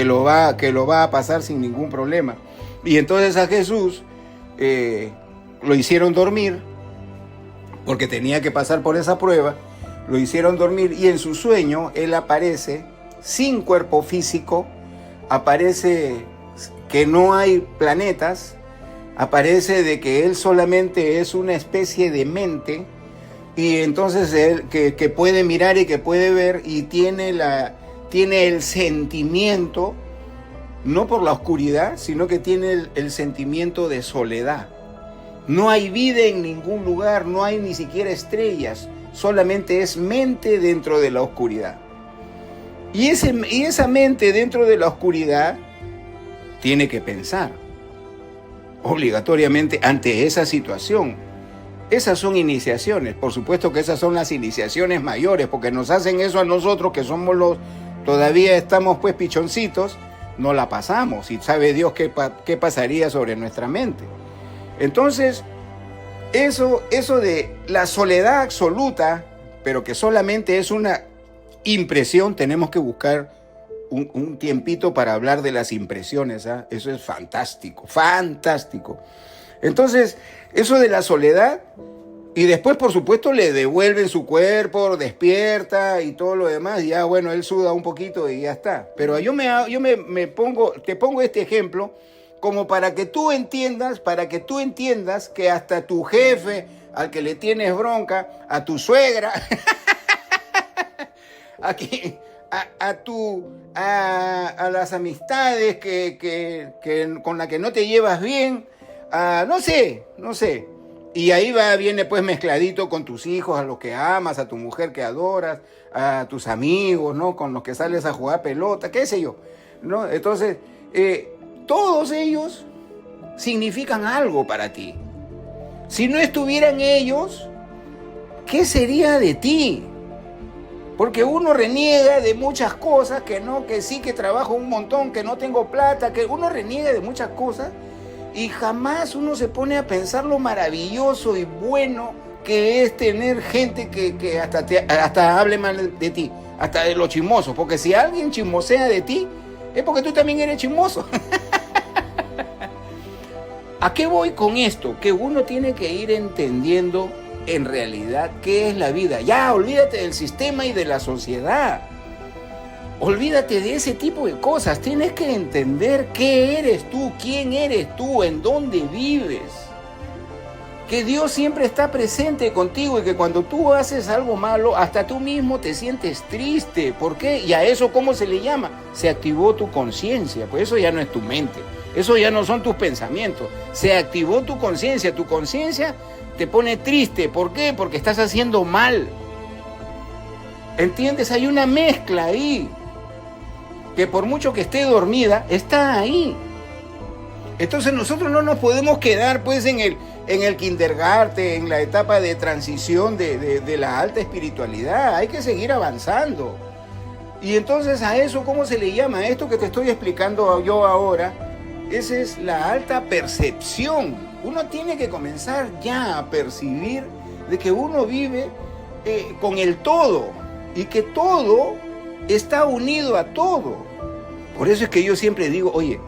lo va a pasar sin ningún problema. Y entonces a Jesús lo hicieron dormir, porque tenía que pasar por esa prueba. Lo hicieron dormir y en su sueño él aparece sin cuerpo físico, aparece que no hay planetas, aparece de que él solamente es una especie de mente. Y entonces él que puede mirar y que puede ver y tiene el sentimiento, no por la oscuridad, sino que tiene el sentimiento de soledad. No hay vida en ningún lugar, no hay ni siquiera estrellas, solamente es mente dentro de la oscuridad. Y esa mente dentro de la oscuridad tiene que pensar obligatoriamente ante esa situación. Esas son iniciaciones, por supuesto que esas son las iniciaciones mayores, porque nos hacen eso a nosotros que somos todavía estamos pues pichoncitos, no la pasamos y sabe Dios qué pasaría sobre nuestra mente. Entonces, eso de la soledad absoluta, pero que solamente es una impresión, tenemos que buscar un tiempito para hablar de las impresiones, ¿eh? Eso es fantástico. Entonces, eso de la soledad, y después, por supuesto, le devuelven su cuerpo, despierta y todo lo demás, y ya, bueno, él suda un poquito y ya está. Pero te pongo este ejemplo como para que tú entiendas que hasta tu jefe, al que le tienes bronca, a tu suegra, a las amistades con las que no te llevas bien, no sé. Y ahí viene pues mezcladito con tus hijos, a los que amas, a tu mujer que adoras, a tus amigos, ¿no? Con los que sales a jugar pelota, qué sé yo, ¿no? Entonces, todos ellos significan algo para ti. Si no estuvieran ellos, ¿qué sería de ti? Porque uno reniega de muchas cosas, que sí, que trabajo un montón, que no tengo plata, que uno reniega de muchas cosas y jamás uno se pone a pensar lo maravilloso y bueno que es tener gente que hasta hable mal de ti, hasta de los chismosos, porque si alguien chismosea de ti, es porque tú también eres chismoso. ¿A qué voy con esto? Que uno tiene que ir entendiendo en realidad qué es la vida. Ya, olvídate del sistema y de la sociedad. Olvídate de ese tipo de cosas. Tienes que entender qué eres tú, quién eres tú, en dónde vives. Que Dios siempre está presente contigo y que cuando tú haces algo malo, hasta tú mismo te sientes triste. ¿Por qué? ¿Y a eso cómo se le llama? Se activó tu conciencia. Pues eso ya no es tu mente. Eso ya no son tus pensamientos. Se activó tu conciencia. Tu conciencia te pone triste. ¿Por qué? Porque estás haciendo mal. ¿Entiendes? Hay una mezcla ahí, que por mucho que esté dormida, está ahí. Entonces nosotros no nos podemos quedar pues en el kindergarten, en la etapa de transición de la alta espiritualidad. Hay que seguir avanzando. Y entonces a eso, ¿cómo se le llama? A esto que te estoy explicando yo ahora, esa es la alta percepción. Uno tiene que comenzar ya a percibir de que uno vive con el todo y que todo está unido a todo. Por eso es que yo siempre digo, oye,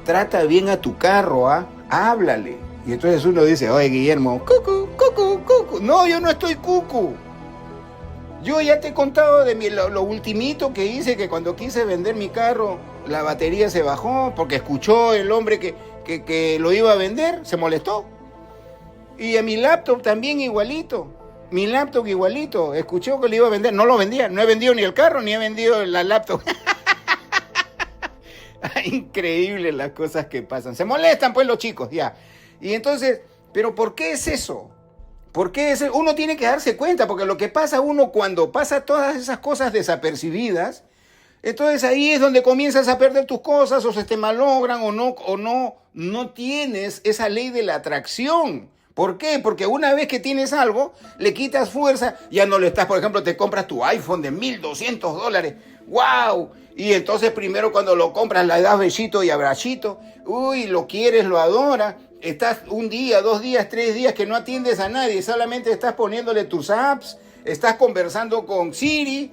trata bien a tu carro, ¿ah? Háblale. Y entonces uno dice, oye, Guillermo, cucu, cucu, cucu. No, yo no estoy cucu. Yo ya te he contado de lo ultimito que hice, que cuando quise vender mi carro, la batería se bajó porque escuchó el hombre que lo iba a vender, se molestó. Y a mi laptop también igualito. Mi laptop igualito. Escuchó que lo iba a vender, no lo vendía. No he vendido ni el carro, ni he vendido la laptop. Increíble las cosas que pasan. Se molestan pues los chicos, ya. Y entonces, ¿pero por qué es eso? ¿Por qué es eso? Uno tiene que darse cuenta, porque lo que pasa uno cuando pasa todas esas cosas desapercibidas, entonces ahí es donde comienzas a perder tus cosas, o se te malogran, no tienes esa ley de la atracción. ¿Por qué? Porque una vez que tienes algo, le quitas fuerza, ya no le estás, por ejemplo, te compras tu iPhone de $1,200. ¡Wow! Y entonces primero cuando lo compras le das besito y abracito. Uy, lo quieres, lo adoras. Estás un día, 2 días, 3 días que no atiendes a nadie. Solamente estás poniéndole tus apps, estás conversando con Siri,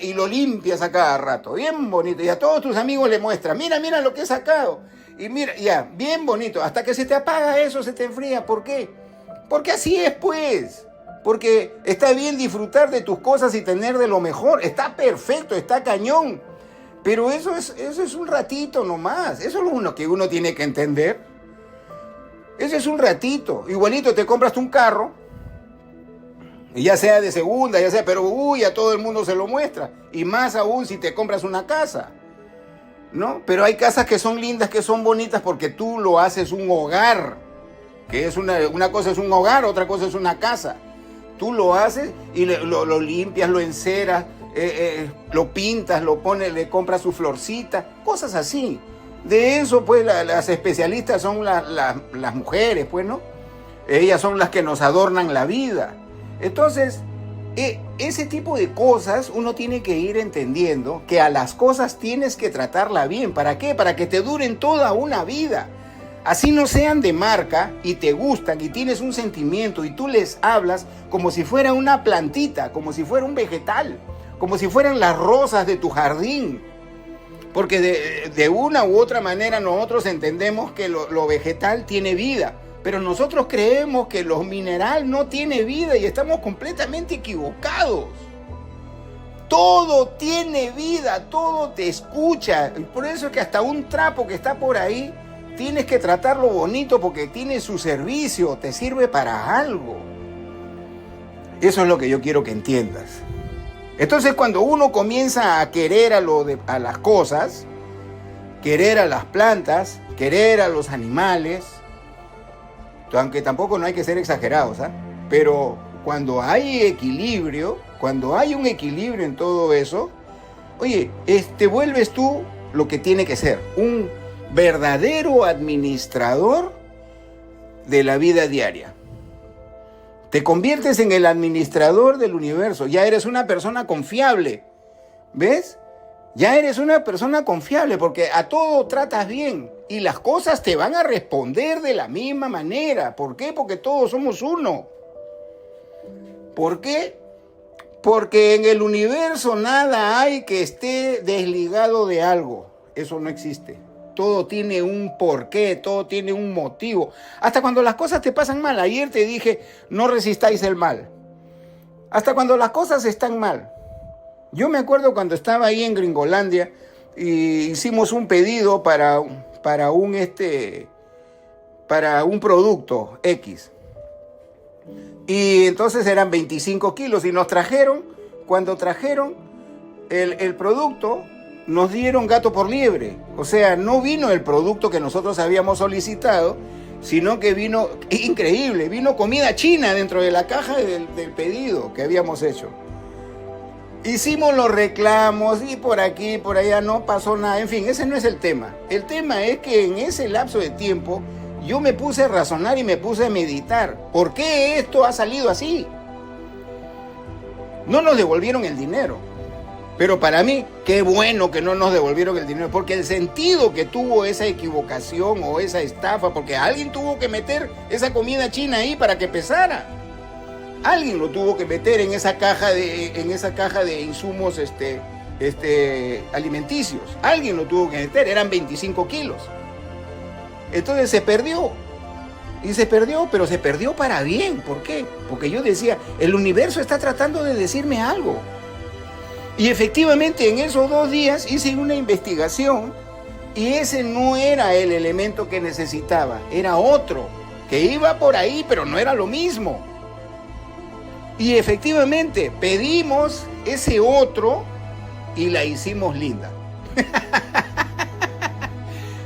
y lo limpias a cada rato. Bien bonito. Y a todos tus amigos le muestras, mira lo que he sacado. Y mira, ya, bien bonito. Hasta que se te apaga eso, se te enfría. ¿Por qué? Porque así es, pues. Porque está bien disfrutar de tus cosas y tener de lo mejor. Está perfecto, está cañón. Pero eso es un ratito nomás. Eso es lo que uno tiene que entender. Ese es un ratito. Igualito te compras un carro, ya sea de segunda, ya sea, pero a todo el mundo se lo muestra. Y más aún si te compras una casa, ¿no? Pero hay casas que son lindas, que son bonitas, porque tú lo haces un hogar. Que es una cosa es un hogar, otra cosa es una casa. Tú lo haces y lo limpias, lo enceras, lo pintas, lo pones, le compras su florcita, cosas así. De eso, pues, las especialistas son las mujeres, pues, ¿no? Ellas son las que nos adornan la vida. Entonces, ese tipo de cosas uno tiene que ir entendiendo que a las cosas tienes que tratarla bien. ¿Para qué? Para que te duren toda una vida. Así no sean de marca y te gustan y tienes un sentimiento y tú les hablas como si fuera una plantita, como si fuera un vegetal, como si fueran las rosas de tu jardín. Porque de una u otra manera nosotros entendemos que lo vegetal tiene vida, pero nosotros creemos que lo mineral no tiene vida y estamos completamente equivocados. Todo tiene vida, todo te escucha. Y por eso es que hasta un trapo que está por ahí, tienes que tratarlo bonito porque tiene su servicio, te sirve para algo. Eso es lo que yo quiero que entiendas. Entonces cuando uno comienza a querer a las cosas, querer a las plantas, querer a los animales, aunque tampoco no hay que ser exagerados, ¿eh? Pero cuando hay equilibrio, cuando hay un equilibrio en todo eso, oye, te vuelves tú lo que tiene que ser, un verdadero administrador de la vida diaria. Te conviertes en el administrador del universo. Ya eres una persona confiable. ¿Ves? Ya eres una persona confiable porque a todo tratas bien. Y las cosas te van a responder de la misma manera. ¿Por qué? Porque todos somos uno. ¿Por qué? Porque en el universo nada hay que esté desligado de algo. Eso no existe. Todo tiene un porqué, todo tiene un motivo. Hasta cuando las cosas te pasan mal. Ayer te dije, no resistáis el mal. Hasta cuando las cosas están mal. Yo me acuerdo cuando estaba ahí en Gringolandia y hicimos un pedido para un producto X. Y entonces eran 25 kilos y nos trajeron, cuando trajeron el producto, nos dieron gato por liebre. O sea, no vino el producto que nosotros habíamos solicitado, sino que vino, increíble, vino comida china dentro de la caja del pedido que habíamos hecho. Hicimos los reclamos y por aquí, por allá no pasó nada. En fin, ese no es el tema. El tema es que en ese lapso de tiempo yo me puse a razonar y me puse a meditar. ¿Por qué esto ha salido así? No nos devolvieron el dinero. Pero para mí, qué bueno que no nos devolvieron el dinero, porque el sentido que tuvo esa equivocación o esa estafa, porque alguien tuvo que meter esa comida china ahí para que pesara. Alguien lo tuvo que meter en esa caja de insumos alimenticios. Alguien lo tuvo que meter, eran 25 kilos. Entonces se perdió. Y se perdió, pero se perdió para bien. ¿Por qué? Porque yo decía, el universo está tratando de decirme algo. Y efectivamente en esos 2 días hice una investigación y ese no era el elemento que necesitaba, era otro, que iba por ahí, pero no era lo mismo. Y efectivamente pedimos ese otro y la hicimos linda.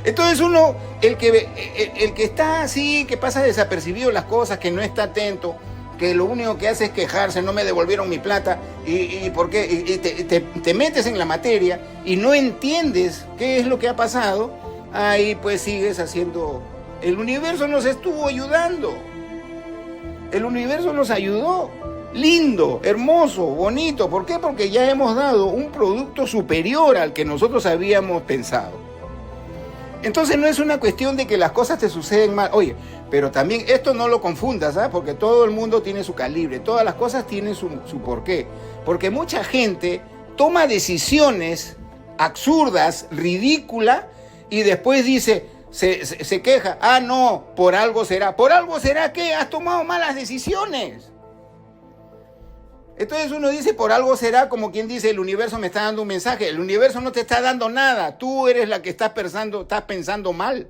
Entonces uno, el que está así, que pasa desapercibido las cosas, que no está atento, que lo único que hace es quejarse, no me devolvieron mi plata, y ¿por qué? Y te metes en la materia y no entiendes qué es lo que ha pasado, ahí pues sigues haciendo. El universo nos estuvo ayudando. El universo nos ayudó. Lindo, hermoso, bonito. ¿Por qué? Porque ya hemos dado un producto superior al que nosotros habíamos pensado. Entonces no es una cuestión de que las cosas te suceden mal. Oye, pero también esto no lo confundas, ¿sabes? Porque todo el mundo tiene su calibre, todas las cosas tienen su porqué. Porque mucha gente toma decisiones absurdas, ridículas, y después dice, se queja, ah, no, por algo será. ¿Por algo será qué? Has tomado malas decisiones. Entonces uno dice, por algo será, como quien dice, el universo me está dando un mensaje. El universo no te está dando nada. Tú eres la que estás pensando mal.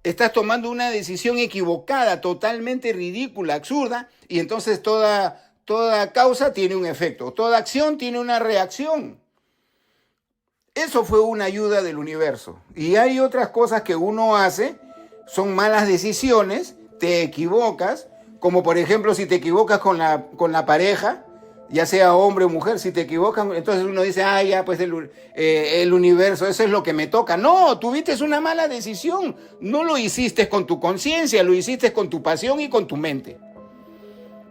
Estás tomando una decisión equivocada, totalmente ridícula, absurda, y entonces toda causa tiene un efecto. Toda acción tiene una reacción. Eso fue una ayuda del universo. Y hay otras cosas que uno hace, son malas decisiones, te equivocas, como por ejemplo si te equivocas con la pareja, ya sea hombre o mujer, si te equivocas, entonces uno dice, ah, ya, pues el universo, eso es lo que me toca. No, tuviste una mala decisión, no lo hiciste con tu conciencia, lo hiciste con tu pasión y con tu mente.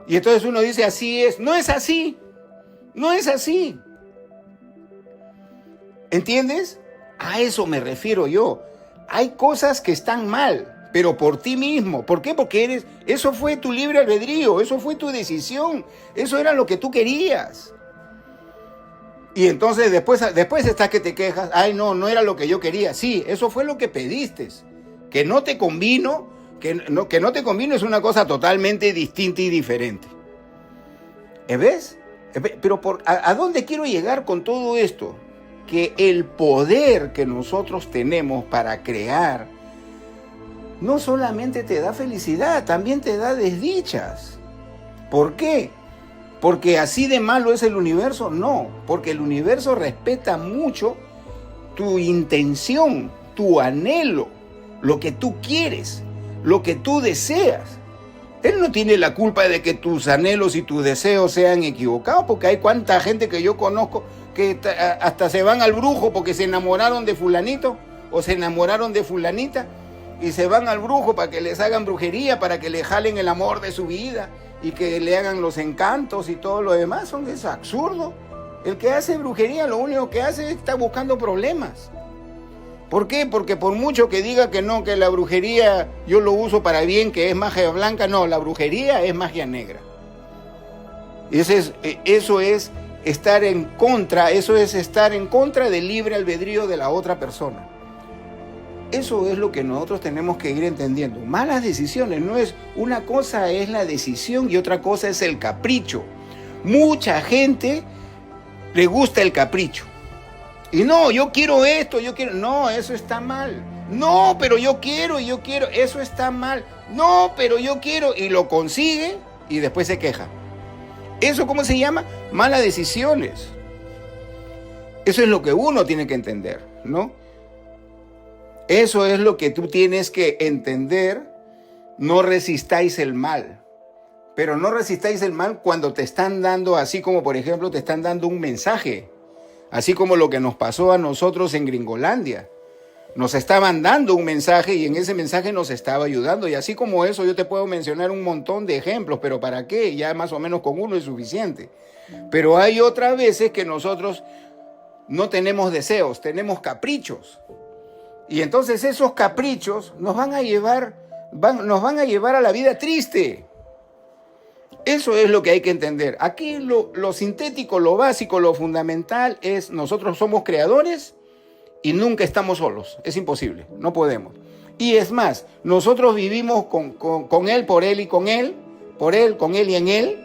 Y entonces uno dice, así es. No es así, no es así. ¿Entiendes? A eso me refiero yo. Hay cosas que están mal, pero por ti mismo. ¿Por qué? Porque eso fue tu libre albedrío, eso fue tu decisión, eso era lo que tú querías. Y entonces después estás que te quejas, ay no era lo que yo quería. Sí, eso fue lo que pediste. Que no te convino, que no te convino es una cosa totalmente distinta y diferente. ¿Ves? Pero ¿a dónde quiero llegar con todo esto? Que el poder que nosotros tenemos para crear no solamente te da felicidad, también te da desdichas. ¿Por qué? ¿Porque así de malo es el universo? No, porque el universo respeta mucho tu intención, tu anhelo, lo que tú quieres, lo que tú deseas. Él no tiene la culpa de que tus anhelos y tus deseos sean equivocados, porque hay cuánta gente que yo conozco que hasta se van al brujo porque se enamoraron de fulanito o se enamoraron de fulanita, y se van al brujo para que les hagan brujería, para que le jalen el amor de su vida y que le hagan los encantos y todo lo demás. Es absurdo. El que hace brujería lo único que hace es estar buscando problemas. ¿Por qué? Porque por mucho que diga que no, que la brujería yo lo uso para bien, que es magia blanca, no, la brujería es magia negra. Eso es estar en contra, del libre albedrío de la otra persona. Eso es lo que nosotros tenemos que ir entendiendo. Malas decisiones, no es una cosa es la decisión y otra cosa es el capricho. Mucha gente le gusta el capricho. Y no, yo quiero esto, no, eso está mal. No, pero yo quiero, eso está mal. No, pero yo quiero, y lo consigue y después se queja. ¿Eso cómo se llama? Malas decisiones. Eso es lo que uno tiene que entender, ¿no? Eso es lo que tú tienes que entender. No resistáis el mal. Pero no resistáis el mal cuando te están dando, así como por ejemplo te están dando un mensaje, así como lo que nos pasó a nosotros en Gringolandia. Nos estaban dando un mensaje y en ese mensaje nos estaba ayudando. Y así como eso yo te puedo mencionar un montón de ejemplos, pero ¿para qué? Ya más o menos con uno es suficiente. Pero hay otras veces que nosotros no tenemos deseos, tenemos caprichos. Y entonces esos caprichos nos van a llevar a la vida triste. Eso es lo que hay que entender. Aquí lo sintético, lo básico, lo fundamental es nosotros somos creadores y nunca estamos solos. Es imposible, no podemos. Y es más, nosotros vivimos con Él, por Él y con Él, por Él, con Él y en Él.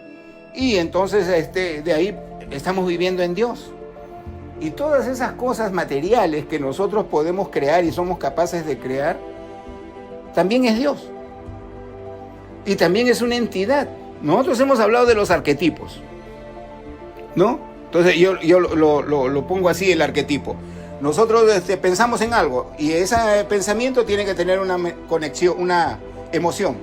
Y entonces de ahí estamos viviendo en Dios. Y todas esas cosas materiales que nosotros podemos crear y somos capaces de crear, también es Dios. Y también es una entidad. Nosotros hemos hablado de los arquetipos, ¿no? Entonces yo lo pongo así, el arquetipo. Nosotros pensamos en algo y ese pensamiento tiene que tener una conexión, una emoción.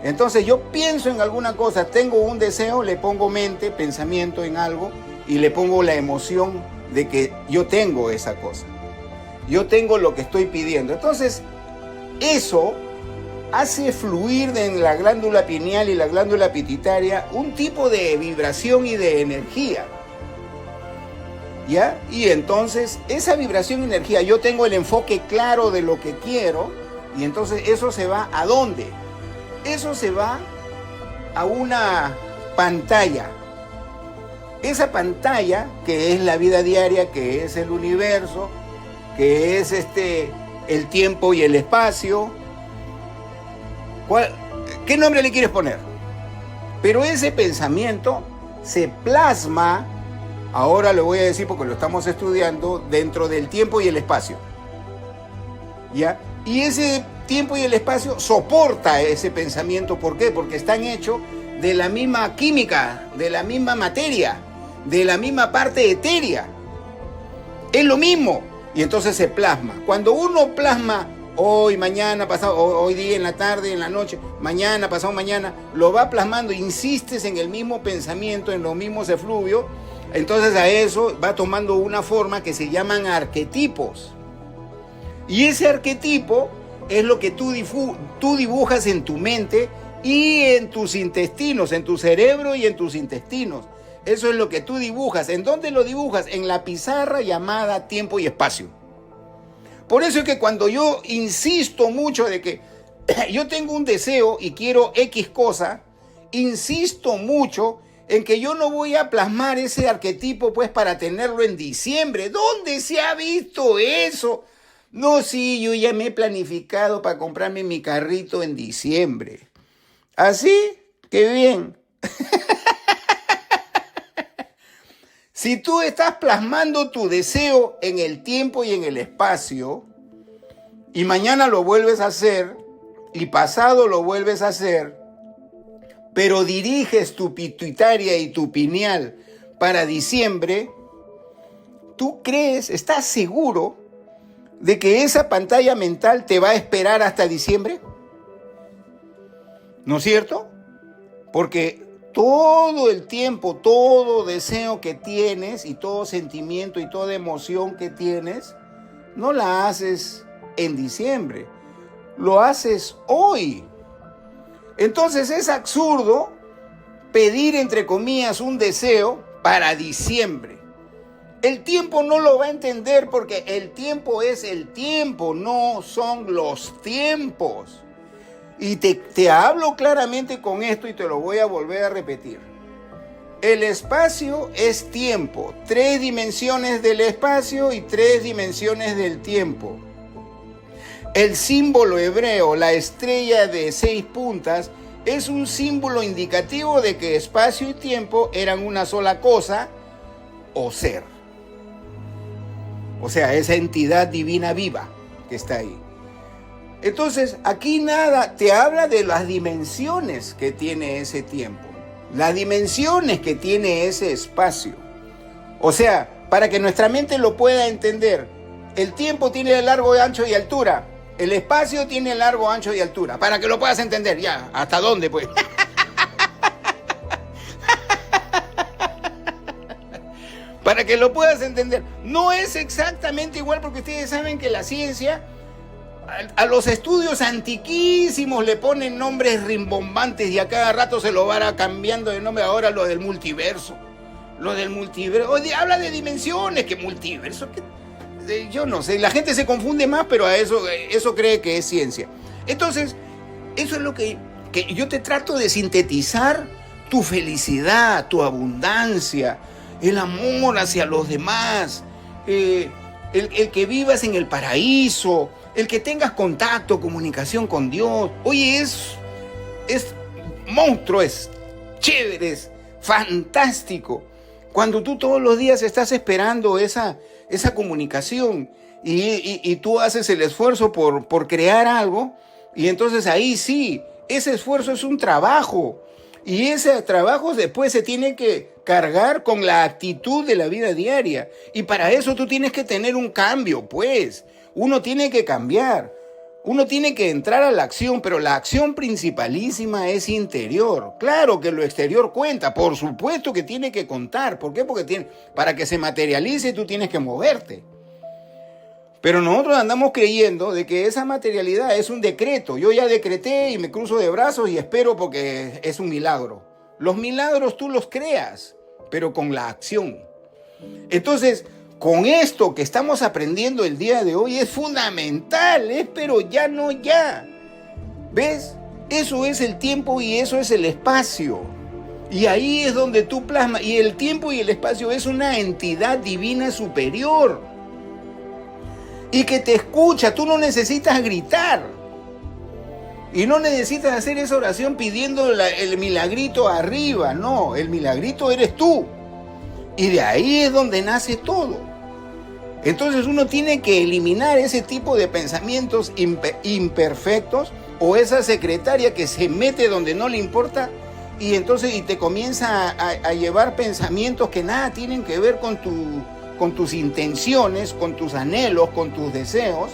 Entonces yo pienso en alguna cosa, tengo un deseo, le pongo mente, pensamiento en algo y le pongo la emoción de que yo tengo esa cosa. Yo tengo lo que estoy pidiendo. Entonces eso hace fluir en la glándula pineal y la glándula pituitaria un tipo de vibración y de energía. ¿Ya? Y entonces esa vibración y energía, yo tengo el enfoque claro de lo que quiero y entonces eso se va ¿a dónde? Eso se va a una pantalla. Esa pantalla que es la vida diaria, que es el universo, que es el tiempo y el espacio. ¿Qué nombre le quieres poner? Pero ese pensamiento se plasma, ahora lo voy a decir porque lo estamos estudiando, dentro del tiempo y el espacio. ¿Ya? Y ese tiempo y el espacio soporta ese pensamiento. ¿Por qué? Porque están hechos de la misma química, de la misma materia, de la misma parte etérea. Es lo mismo. Y entonces se plasma. Cuando uno plasma hoy, mañana, pasado, hoy día, en la tarde, en la noche, mañana, pasado mañana, lo va plasmando, insistes en el mismo pensamiento, en los mismos efluvios, entonces a eso va tomando una forma que se llaman arquetipos. Y ese arquetipo es lo que tú dibujas en tu mente y en tus intestinos, en tu cerebro y en tus intestinos. Eso es lo que tú dibujas. ¿En dónde lo dibujas? En la pizarra llamada tiempo y espacio. Por eso es que cuando yo insisto mucho de que yo tengo un deseo y quiero X cosa, insisto mucho en que yo no voy a plasmar ese arquetipo pues para tenerlo en diciembre. ¿Dónde se ha visto eso? No, sí, yo ya me he planificado para comprarme mi carrito en diciembre. ¿Así? ¡Qué bien! Si tú estás plasmando tu deseo en el tiempo y en el espacio, y mañana lo vuelves a hacer, y pasado lo vuelves a hacer, pero diriges tu pituitaria y tu pineal para diciembre, ¿tú crees, estás seguro de que esa pantalla mental te va a esperar hasta diciembre? ¿No es cierto? Porque todo el tiempo, todo deseo que tienes y todo sentimiento y toda emoción que tienes, no la haces en diciembre, lo haces hoy. Entonces es absurdo pedir, entre comillas, un deseo para diciembre. El tiempo no lo va a entender porque el tiempo es el tiempo, no son los tiempos. Y te hablo claramente con esto y te lo voy a volver a repetir. El espacio es tiempo, 3 dimensiones del espacio y 3 dimensiones del tiempo. El símbolo hebreo, la estrella de 6 puntas, es un símbolo indicativo de que espacio y tiempo eran una sola cosa o ser. O sea, esa entidad divina viva que está ahí. Entonces, aquí nada, te habla de las dimensiones que tiene ese tiempo, las dimensiones que tiene ese espacio. O sea, para que nuestra mente lo pueda entender, el tiempo tiene largo, ancho y altura, el espacio tiene largo, ancho y altura, para que lo puedas entender, ya, ¿hasta dónde pues? Para que lo puedas entender. No es exactamente igual porque ustedes saben que la ciencia a los estudios antiquísimos le ponen nombres rimbombantes y a cada rato se lo van cambiando de nombre. Ahora lo del multiverso. Lo del multiverso. Habla de dimensiones. ¿Qué multiverso? Yo no sé. La gente se confunde más, pero a eso cree que es ciencia. Entonces, eso es lo que yo te trato de sintetizar. Tu felicidad, tu abundancia, el amor hacia los demás, el que vivas en el paraíso, el que tengas contacto, comunicación con Dios. Oye, es monstruo, es chévere, es fantástico. Cuando tú todos los días estás esperando esa comunicación y tú haces el esfuerzo por crear algo, y entonces ahí sí, ese esfuerzo es un trabajo. Y ese trabajo después se tiene que cargar con la actitud de la vida diaria. Y para eso tú tienes que tener un cambio, pues. Uno tiene que cambiar. Uno tiene que entrar a la acción, pero la acción principalísima es interior. Claro que lo exterior cuenta, por supuesto que tiene que contar. ¿Por qué? Porque para que se materialice tú tienes que moverte. Pero nosotros andamos creyendo de que esa materialidad es un decreto. Yo ya decreté y me cruzo de brazos y espero porque es un milagro. Los milagros tú los creas, pero con la acción. Entonces, con esto que estamos aprendiendo el día de hoy es fundamental, pero ya no ya. ¿Ves? Eso es el tiempo y eso es el espacio. Y ahí es donde tú plasmas. Y el tiempo y el espacio es una entidad divina superior. Y que te escucha, tú no necesitas gritar. Y no necesitas hacer esa oración pidiendo el milagrito arriba. No, el milagrito eres tú. Y de ahí es donde nace todo. Entonces uno tiene que eliminar ese tipo de pensamientos imperfectos o esa secretaria que se mete donde no le importa y entonces te comienza a llevar pensamientos que nada tienen que ver con tus intenciones, con tus anhelos, con tus deseos.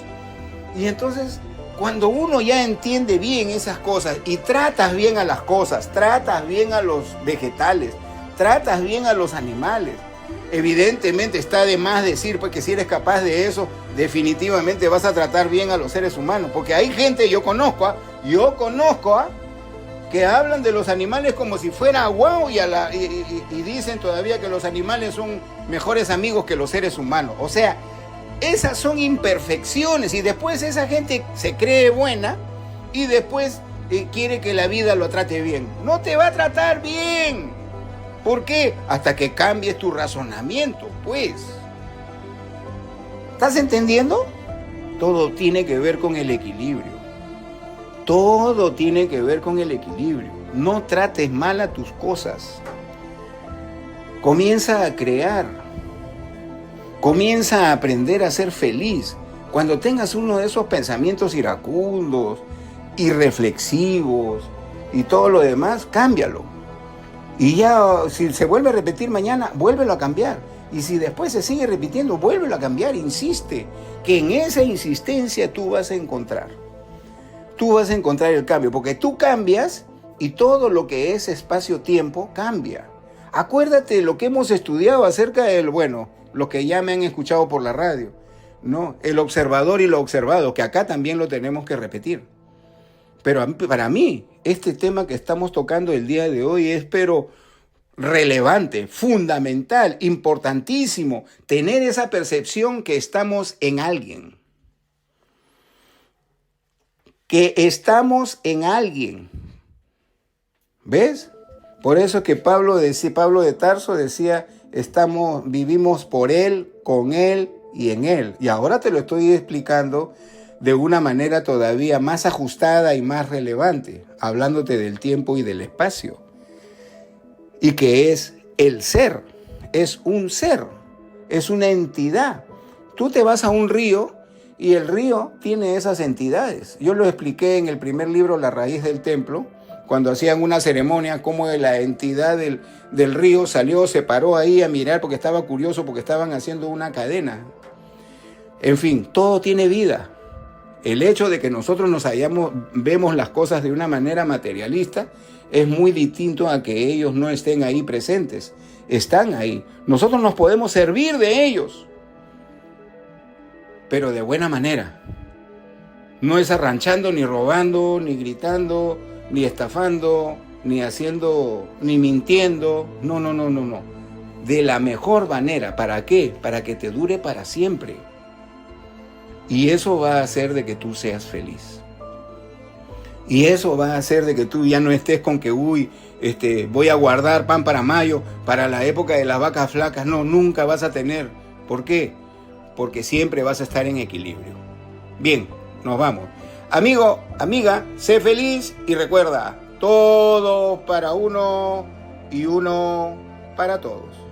Y entonces, cuando uno ya entiende bien esas cosas y tratas bien a las cosas, tratas bien a los vegetales, tratas bien a los animales, evidentemente está de más decir pues, que si eres capaz de eso, definitivamente vas a tratar bien a los seres humanos. Porque hay gente, yo conozco, que hablan de los animales como si fuera guau y dicen todavía que los animales son mejores amigos que los seres humanos. O sea, esas son imperfecciones y después esa gente se cree buena y después quiere que la vida lo trate bien. No te va a tratar bien. ¿Por qué? Hasta que cambies tu razonamiento, pues. ¿Estás entendiendo? Todo tiene que ver con el equilibrio. Todo tiene que ver con el equilibrio. No trates mal a tus cosas. Comienza a crear. Comienza a aprender a ser feliz. Cuando tengas uno de esos pensamientos iracundos, irreflexivos y todo lo demás, cámbialo. Y ya, si se vuelve a repetir mañana, vuélvelo a cambiar. Y si después se sigue repitiendo, vuélvelo a cambiar. Insiste, que en esa insistencia tú vas a encontrar. Tú vas a encontrar el cambio, porque tú cambias y todo lo que es espacio-tiempo cambia. Acuérdate de lo que hemos estudiado acerca del, lo que ya me han escuchado por la radio, ¿no? El observador y lo observado, que acá también lo tenemos que repetir. Pero para mí, este tema que estamos tocando el día de hoy es, relevante, fundamental, importantísimo, tener esa percepción que estamos en alguien. Que estamos en alguien. ¿Ves? Por eso que Pablo de Tarso decía, vivimos por Él, con Él y en Él. Y ahora te lo estoy explicando de una manera todavía más ajustada y más relevante, hablándote del tiempo y del espacio. Y que es el ser, es un ser, es una entidad. Tú te vas a un río y el río tiene esas entidades. Yo lo expliqué en el primer libro, La raíz del templo, cuando hacían una ceremonia, cómo la entidad del río salió, se paró ahí a mirar porque estaba curioso, porque estaban haciendo una cadena. En fin, todo tiene vida. El hecho de que nosotros vemos las cosas de una manera materialista es muy distinto a que ellos no estén ahí presentes. están ahí. Nosotros nos podemos servir de ellos, pero de buena manera. No es arranchando, ni robando, ni gritando, ni estafando, ni haciendo, ni mintiendo. No. De la mejor manera. ¿Para qué? Para que te dure para siempre. Y eso va a hacer de que tú seas feliz. Y eso va a hacer de que tú ya no estés con que, voy a guardar pan para mayo, para la época de las vacas flacas. No, nunca vas a tener. ¿Por qué? Porque siempre vas a estar en equilibrio. Bien, nos vamos. Amigo, amiga, sé feliz y recuerda, todo para uno y uno para todos.